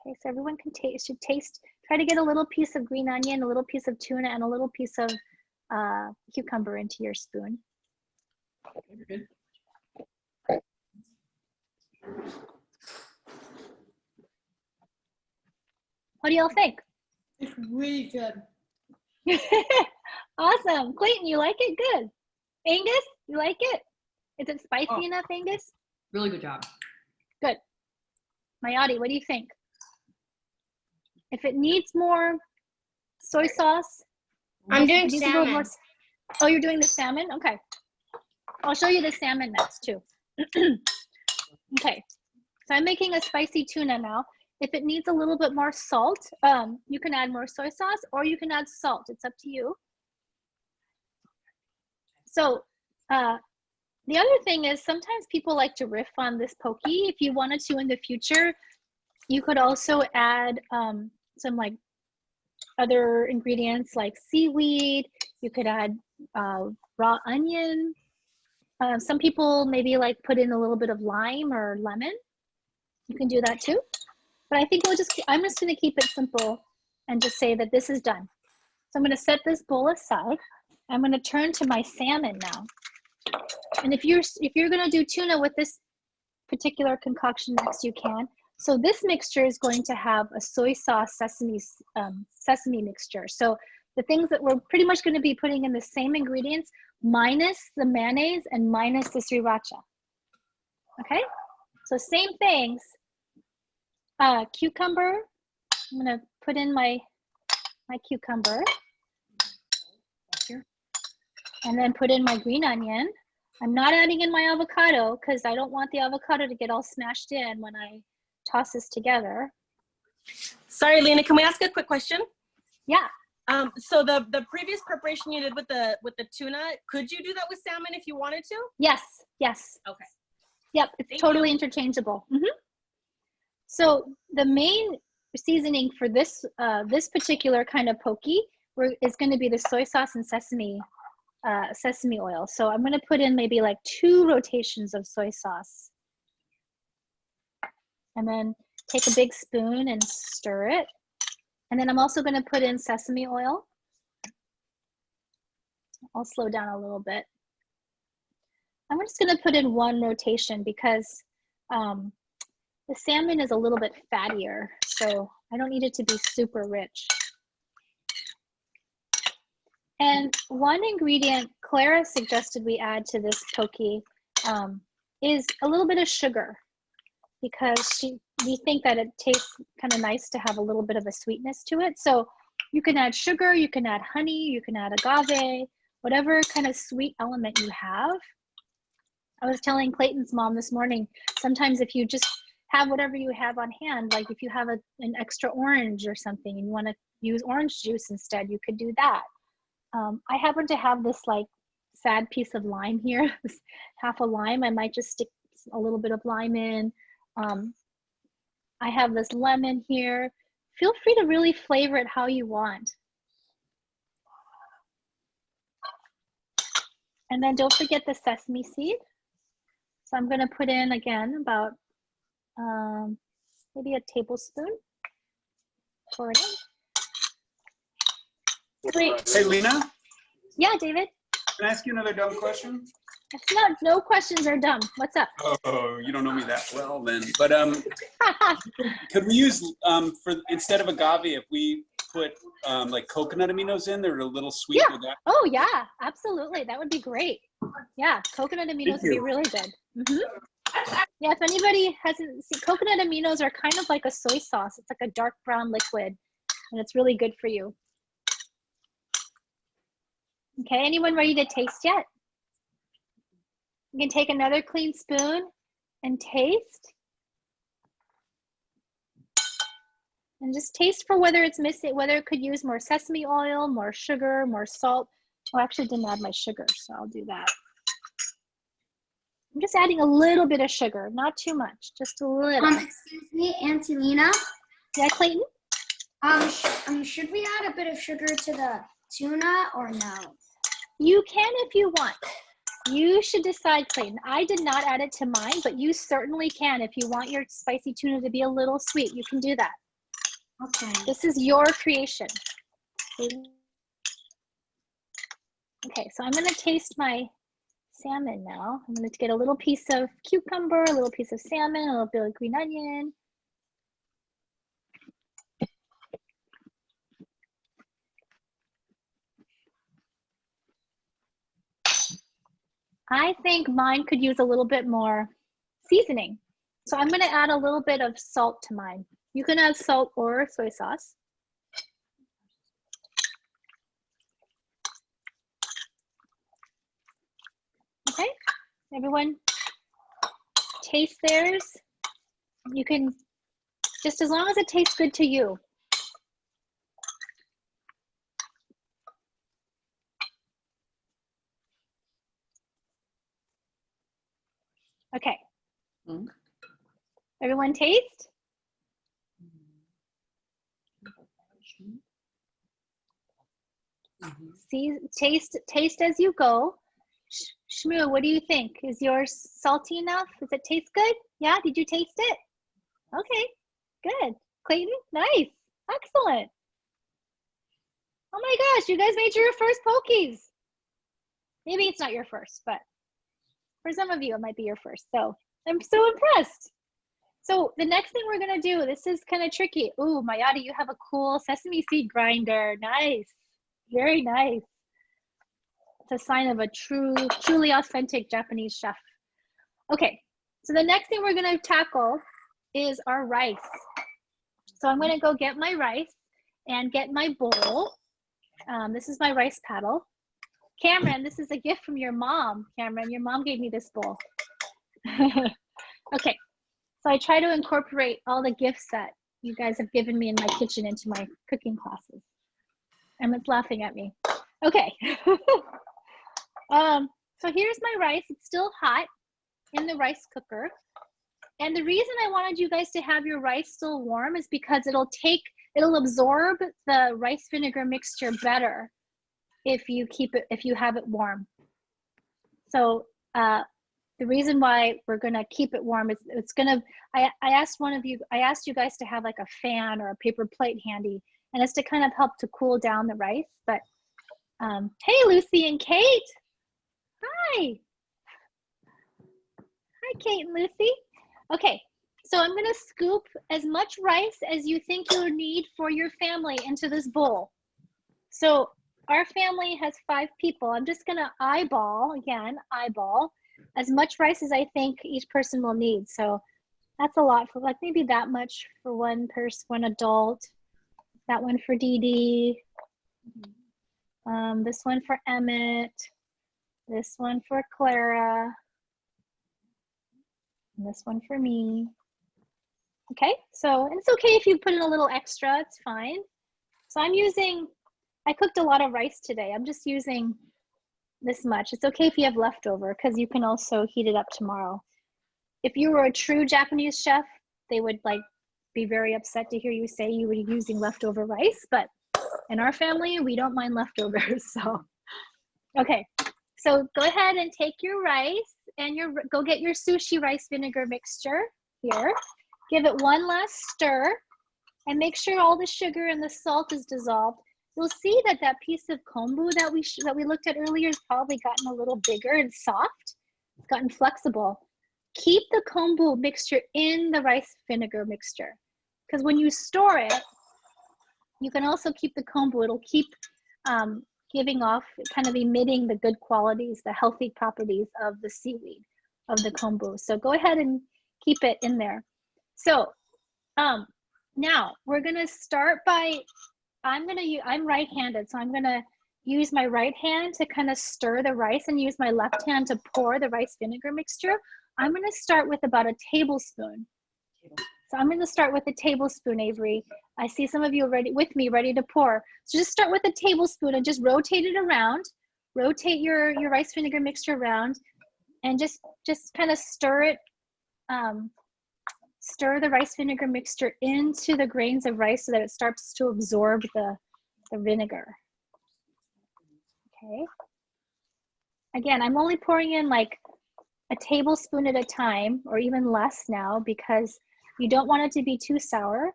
Okay, so everyone can should taste, try to get a little piece of green onion, a little piece of tuna, and a little piece of cucumber into your spoon. You're good. What do y'all think? It's really good. Awesome. Clayton, you like it? Good. Angus, you like it? Is it spicy Oh. enough, Angus? Really good job. Good. Mayadi, what do you think? If it needs more soy sauce, I'm doing it needs a little more- salmon. Oh, you're doing the salmon? Okay. I'll show you the salmon next too. Okay. So I'm making a spicy tuna now. If it needs a little bit more salt, you can add more soy sauce or you can add salt. It's up to you. So the other thing is sometimes people like to riff on this poke. If you wanted to in the future, you could also add some like other ingredients like seaweed. You could add raw onion. Some people maybe like put in a little bit of lime or lemon. You can do that too. But I think I'm just gonna keep it simple and just say that this is done. So I'm gonna set this bowl aside. I'm gonna turn to my salmon now. And if you're gonna do tuna with this particular concoction next, you can. So this mixture is going to have a soy sauce sesame mixture. So the things that we're pretty much going to be putting in the same ingredients minus the mayonnaise and minus the sriracha. Okay, so same things. Cucumber. I'm going to put in my cucumber, and then put in my green onion. I'm not adding in my avocado because I don't want the avocado to get all smashed in when I toss this together. Sorry, Lynna, can we ask a quick question? Yeah. So the previous preparation you did with the tuna, could you do that with salmon if you wanted to? Yes. Yes. Okay. Yep. It's totally interchangeable. So the main seasoning for this this particular kind of poke is going to be the soy sauce and sesame oil. So I'm going to put in maybe like 2 rotations of soy sauce. And then take a big spoon and stir it. And then I'm also going to put in sesame oil. I'll slow down a little bit. I'm just going to put in 1 rotation because the salmon is a little bit fattier, so I don't need it to be super rich. And one ingredient Clara suggested we add to this poke is a little bit of sugar, because we think that it tastes kind of nice to have a little bit of a sweetness to it. So you can add sugar, you can add honey, you can add agave, whatever kind of sweet element you have. I was telling Clayton's mom this morning, sometimes if you just have whatever you have on hand, like if you have an extra orange or something and you want to use orange juice instead, you could do that. I happen to have this like sad piece of lime here, half a lime. I might just stick a little bit of lime in. I have this lemon here. Feel free to really flavor it how you want. And then don't forget the sesame seed. So I'm going to put in again about maybe a tablespoon. Pour it in. Great. Hey, Lynna, Yeah, David. can I ask you another dumb question? It's not, no questions are dumb. What's up? Oh, you don't know me that well then. But could we use for instead of agave, if we put like coconut aminos in, they're a little sweet with that? Oh yeah, absolutely. That would be great. Yeah, coconut aminos would be really good. Yeah, if anybody hasn't seen, coconut aminos are kind of like a soy sauce. It's like a dark brown liquid, and it's really good for you. Okay, anyone ready to taste yet? You can take another clean spoon and taste. And just taste for whether it's missing, whether it could use more sesame oil, more sugar, more salt. Oh, I actually didn't add my sugar, so I'll do that. I'm just adding a little bit of sugar, not too much, just a little. Excuse me, Auntie Lynna. Yeah, Clayton? Should we add a bit of sugar to the tuna or no? You can if you want. You should decide, Clayton. I did not add it to mine, but you certainly can. If you want your spicy tuna to be a little sweet, you can do that. Okay. This is your creation. Okay, so I'm going to taste my salmon now. I'm going to get a little piece of cucumber, a little piece of salmon, a little bit of green onion. I think mine could use a little bit more seasoning. So I'm gonna add a little bit of salt to mine. You can add salt or soy sauce. Okay, everyone taste theirs. You can, just as long as it tastes good to you. Okay. Everyone taste? See, taste as you go. Shmoo, what do you think? Is yours salty enough? Does it taste good? Yeah, did you taste it? Okay, good. Clayton, nice, excellent. Oh my gosh, you guys made your first pokies. Maybe it's not your first, but for some of you, it might be your first. So I'm so impressed. So the next thing we're gonna do, this is kind of tricky. Ooh, Mayadi, you have a cool sesame seed grinder. Nice, very nice. It's a sign of a truly authentic Japanese chef. Okay, so the next thing we're gonna tackle is our rice. So I'm gonna go get my rice and get my bowl. This is my rice paddle. Cameron, this is a gift from your mom. Cameron, your mom gave me this bowl. Okay, so I try to incorporate all the gifts that you guys have given me in my kitchen into my cooking classes. Emmett's laughing at me. Okay. So here's my rice. It's still hot in the rice cooker. And the reason I wanted you guys to have your rice still warm is because it'll absorb the rice vinegar mixture better if you have it warm. So the reason why we're gonna keep it warm is I asked you guys to have like a fan or a paper plate handy, and it's to kind of help to cool down the rice. But hey, Lucy and Kate. Hi. Hi, Kate and Lucy. Okay, so I'm gonna scoop as much rice as you think you'll need for your family into this bowl. So our family has 5 people. I'm just gonna eyeball as much rice as I think each person will need. So that's a lot for like maybe that much for one person, one adult. That one for Dee Dee. This one for Emmett. This one for Clara. And this one for me. Okay, so, and it's okay if you put in a little extra, it's fine. So I cooked a lot of rice today. I'm just using this much. It's okay if you have leftover because you can also heat it up tomorrow. If you were a true Japanese chef, they would be very upset to hear you say you were using leftover rice, but in our family, we don't mind leftovers, so. Okay, so go ahead and take your rice and go get your sushi rice vinegar mixture here. Give it one last stir and make sure all the sugar and the salt is dissolved. You'll see that piece of kombu that we looked at earlier has probably gotten a little bigger and soft. It's gotten flexible. Keep the kombu mixture in the rice vinegar mixture, because when you store it, you can also keep the kombu. It'll keep giving off, kind of emitting the good qualities, the healthy properties of the seaweed, of the kombu. So go ahead and keep it in there. So now we're gonna start by, I'm right-handed, so I'm gonna use my right hand to kind of stir the rice and use my left hand to pour the rice vinegar mixture. I'm gonna start with about a tablespoon. So I'm gonna start with a tablespoon, Avery. I see some of you already with me, ready to pour. So just start with a tablespoon and just rotate it around. Rotate your rice vinegar mixture around and just kind of stir it, stir the rice vinegar mixture into the grains of rice so that it starts to absorb the vinegar. Okay. Again, I'm only pouring in like a tablespoon at a time, or even less now, because you don't want it to be too sour.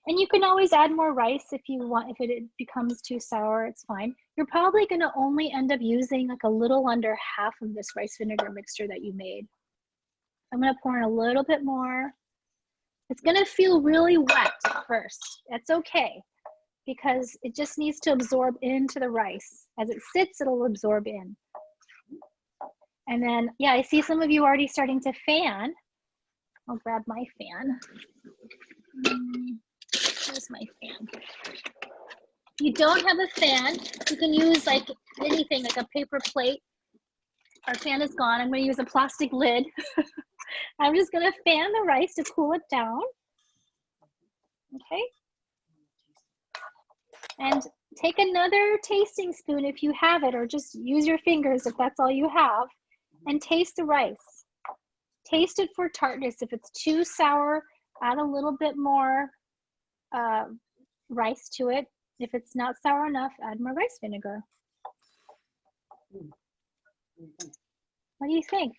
And you can always add more rice if you want. If it becomes too sour, it's fine. You're probably going to only end up using like a little under half of this rice vinegar mixture that you made. I'm going to pour in a little bit more. It's going to feel really wet at first. That's okay, because it just needs to absorb into the rice. As it sits, it'll absorb in. And then, yeah, I see some of you already starting to fan. I'll grab my fan. Here's my fan. If you don't have a fan, you can use like anything, like a paper plate. Our fan is gone. I'm going to use a plastic lid. I'm just going to fan the rice to cool it down. Okay. And take another tasting spoon if you have it, or just use your fingers if that's all you have, and taste the rice. Taste it for tartness. If it's too sour, add a little bit more rice to it. If it's not sour enough, add more rice vinegar. What do you think?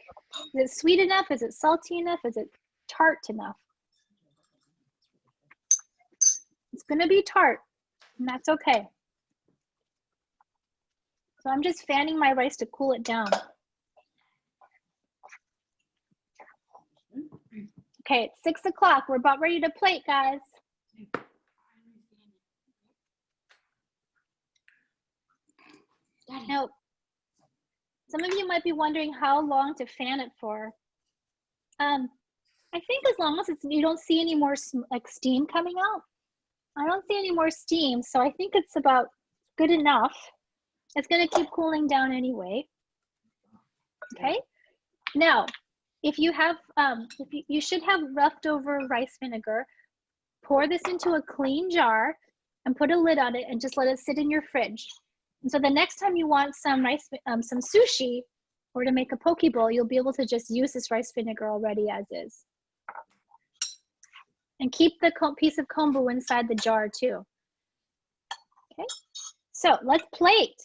Is it sweet enough? Is it salty enough? Is it tart enough? It's going to be tart, and that's okay. So I'm just fanning my rice to cool it down. Okay, it's 6 o'clock. We're about ready to plate, guys. Now, some of you might be wondering how long to fan it for. I think as long as you don't see any more like steam coming out. I don't see any more steam, so I think it's about good enough. It's going to keep cooling down anyway. Okay. Now, if you have, you should have leftover rice vinegar. Pour this into a clean jar and put a lid on it and just let it sit in your fridge. And so the next time you want some some sushi or to make a poke bowl, you'll be able to just use this rice vinegar already as is. And keep the piece of kombu inside the jar too. Okay, so let's plate.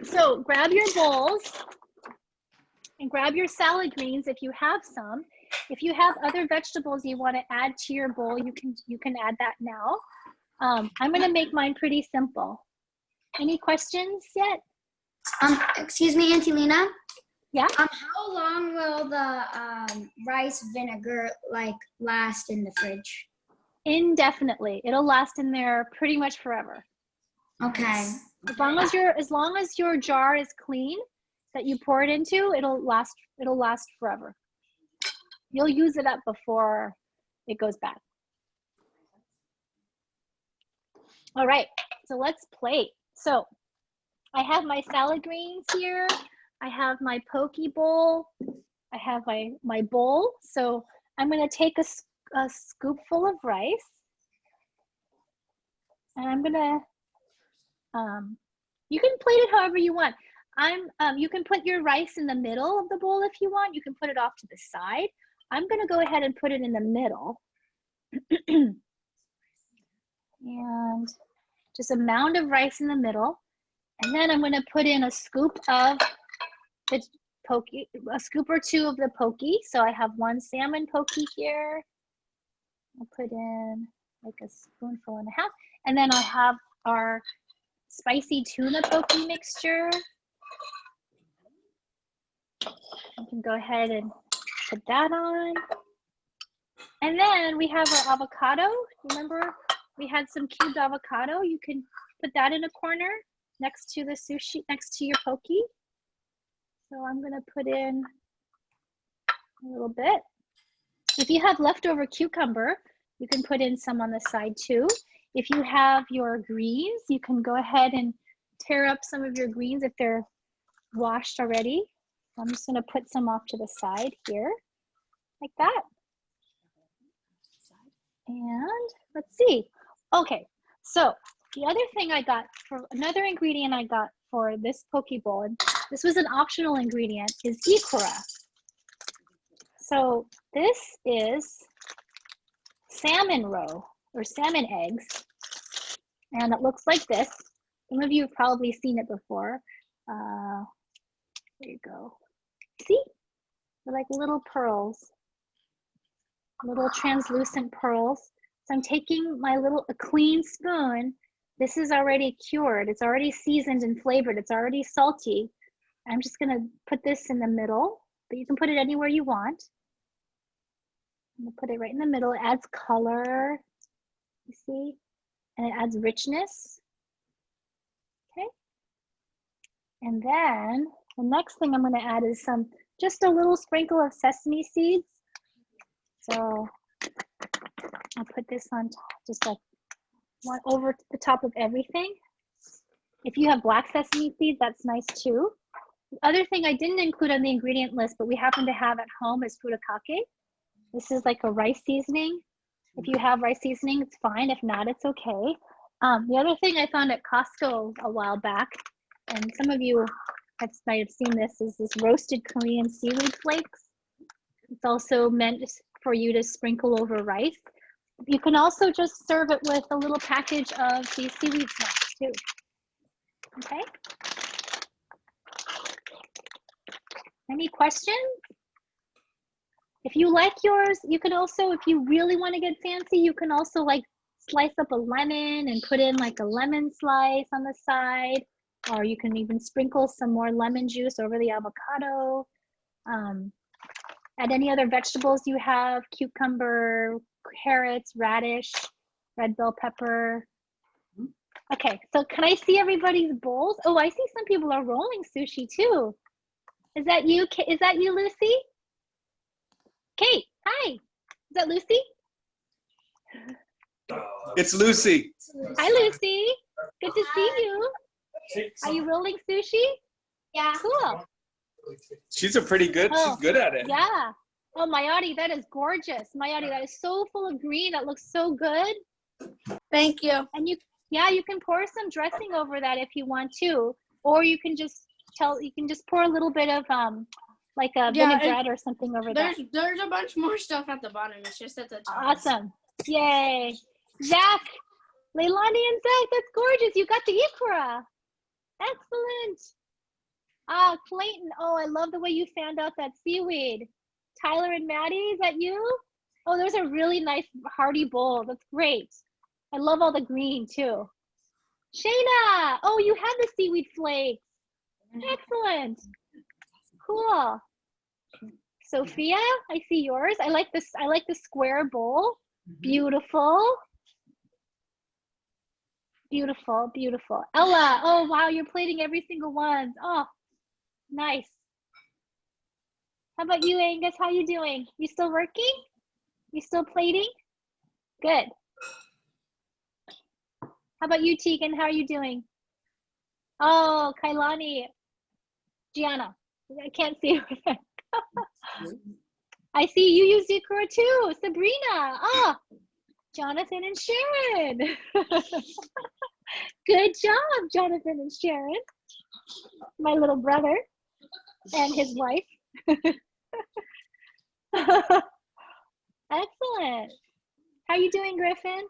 So grab your bowls and grab your salad greens if you have some. If you have other vegetables you want to add to your bowl, you can add that now. I'm going to make mine pretty simple. Any questions yet? Excuse me, Auntie Lynna. Yeah. How long will the rice vinegar like last in the fridge? Indefinitely. It'll last in there pretty much forever. Okay. As long as your jar is clean that you pour it into, it'll last forever. You'll use it up before it goes bad. All right, so let's plate. So I have my salad greens here. I have my poke bowl. I have my bowl. So I'm going to take a scoopful of rice. And I'm going to, you can plate it however you want. You can put your rice in the middle of the bowl if you want. You can put it off to the side. I'm going to go ahead and put it in the middle. And just a mound of rice in the middle. And then I'm going to put in a scoop of the poke, a scoop or two of the poke. So I have one salmon poke here. I'll put in like a spoonful and a half. And then I'll have our spicy tuna poke mixture. You can go ahead and put that on. And then we have our avocado. Remember, we had some cubed avocado. You can put that in a corner next to the sushi, next to your poke. So I'm gonna put in a little bit. If you have leftover cucumber, you can put in some on the side too. If you have your greens, you can go ahead and tear up some of your greens if they're washed already. I'm just gonna put some off to the side here, like that. And let's see. Okay, so the other thing I got for another ingredient I got for this poke bowl, and this was an optional ingredient, is ikura. So this is salmon roe or salmon eggs, and it looks like this. Some of you have probably seen it before. There you go. See? They're like little pearls, little translucent pearls. So I'm taking my a clean spoon. This is already cured. It's already seasoned and flavored. It's already salty. I'm just gonna put this in the middle, but you can put it anywhere you want. I'm gonna put it right in the middle. It adds color, you see? And it adds richness. Okay. And then The next thing I'm going to add is just a little sprinkle of sesame seeds. So I'll put this on top, just like one over the top of everything. If you have black sesame seeds, that's nice too. The other thing I didn't include on the ingredient list, but we happen to have at home is furikake. This is like a rice seasoning. If you have rice seasoning, it's fine. If not, it's okay. The other thing I found at Costco a while back, and some of you might have seen this, is this roasted Korean seaweed flakes. It's also meant for you to sprinkle over rice. You can also just serve it with a little package of these seaweed snacks too. Okay. Any questions? If you like yours, you can also, if you really want to get fancy, you can also like slice up a lemon and put in like a lemon slice on the side, or you can even sprinkle some more lemon juice over the avocado. Add any other vegetables you have, cucumber, carrots, radish, red bell pepper. Okay, so can I see everybody's bowls? Oh, I see some people are rolling sushi too. Is that you? Is that you, Lucy? Kate, hi. Is that Lucy? It's Lucy. Hi, Lucy. Good to see you. Are you rolling sushi? Yeah. Cool. She's she's good at it. Yeah. Oh, Mayati, that is gorgeous. Mayati, that is so full of green. That looks so good. Thank you. And you can pour some dressing over that if you want to, or you can just pour a little bit of like a vinaigrette or something over that. There's a bunch more stuff at the bottom. It's just at the top. Awesome. Yay. Zach, Leilani and Zach, that's gorgeous. You got the ikra. Excellent. Ah, Clayton. Oh, I love the way you found out that seaweed. Tyler and Maddie, is that you? Oh, there's a really nice hearty bowl. That's great. I love all the green too. Shayna, oh, you have the seaweed flakes. Excellent. Cool. Sophia, I see yours. I like this. I like the square bowl. Beautiful. Beautiful, beautiful. Ella, oh wow, you're plating every single one. Oh, nice. How about you, Angus? How you doing? You still working? You still plating? Good. How about you, Tegan? How are you doing? Oh, Kailani. Gianna. I can't see her. I see you use ikra too. Sabrina. Oh, Jonathan and Sharon. Good job, Jonathan and Sharon. My little brother and his wife. Excellent. How are you doing, Griffin?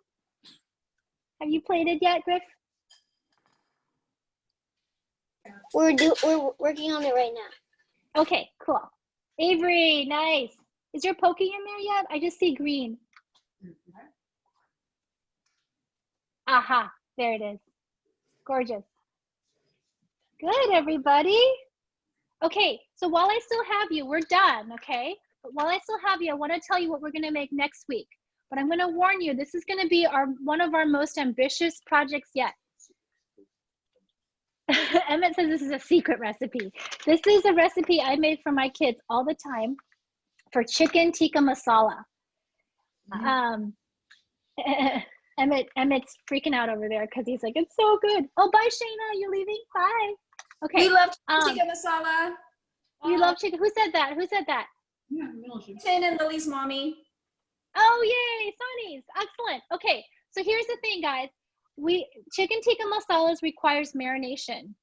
Have you plated yet, Griff? We're working on it right now. Okay, cool. Avery, nice. Is your poke in there yet? I just see green. Aha, there it is. Gorgeous. Good, everybody. Okay, so while I still have you, we're done, okay? But while I still have you, I want to tell you what we're going to make next week. But I'm going to warn you, this is going to be one of our most ambitious projects yet. Emmett says this is a secret recipe. This is a recipe I made for my kids all the time for chicken tikka masala. Emmett's freaking out over there because he's like, it's so good. Oh, bye, Shayna. You're leaving? Bye. Okay. We love tikka masala. You love chicken? Who said that? Who said that? Tin and Lily's mommy. Oh, yay. Sonny's. Excellent. Okay. So here's the thing, guys. Chicken tikka masalas requires marination.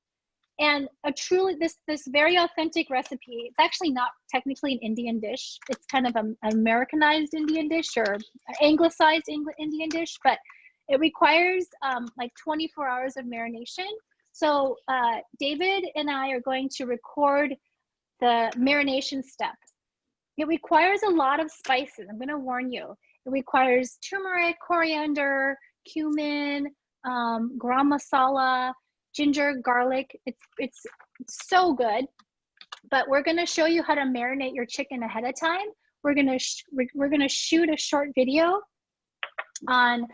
And this very authentic recipe, it's actually not technically an Indian dish. It's kind of an Americanized Indian dish or anglicized Indian dish, but it requires like 24 hours of marination. So David and I are going to record the marination step. It requires a lot of spices. I'm going to warn you. It requires turmeric, coriander, cumin, garam masala, ginger, garlic. It's so good. But we're going to show you how to marinate your chicken ahead of time. We're going to shoot a short video on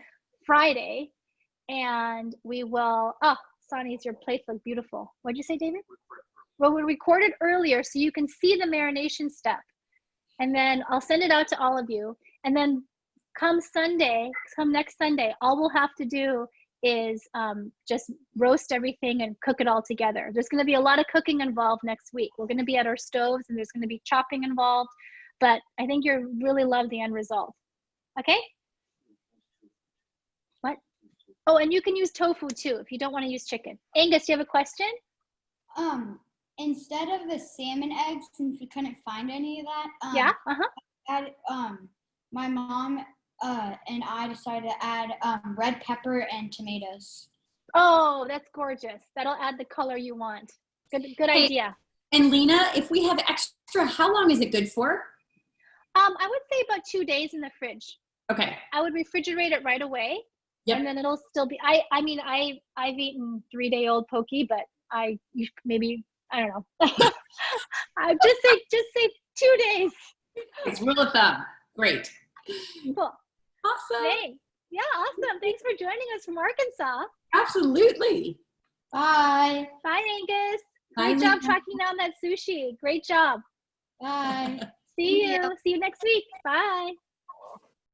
Friday, and we will. Oh, Sonny's, your plates look beautiful. What'd you say, David? Well, we recorded earlier so you can see the marination step. And then I'll send it out to all of you. And then come next Sunday, all we'll have to do is just roast everything and cook it all together. There's going to be a lot of cooking involved next week. We're going to be at our stoves and there's going to be chopping involved, but I think you'll really love the end result. Okay? What? Oh, and you can use tofu too if you don't want to use chicken. Angus, do you have a question? Instead of the salmon eggs, since we couldn't find any of that, Yeah. My mom and I decided to add red pepper and tomatoes. Oh, that's gorgeous. That'll add the color you want. Good idea. And Lynna, if we have extra, how long is it good for? I would say about 2 days in the fridge. Okay. I would refrigerate it right away. Yep. And then it'll still be, I've eaten 3-day-old poke, but I don't know. I just say 2 days. It's rule of thumb. Great. Cool. Awesome. Thanks. Yeah, awesome. Thanks for joining us from Arkansas. Absolutely. Bye. Bye, Angus. Bye, Great job Lynna. tracking down that sushi. Great job. Bye. See you. See you next week. Bye.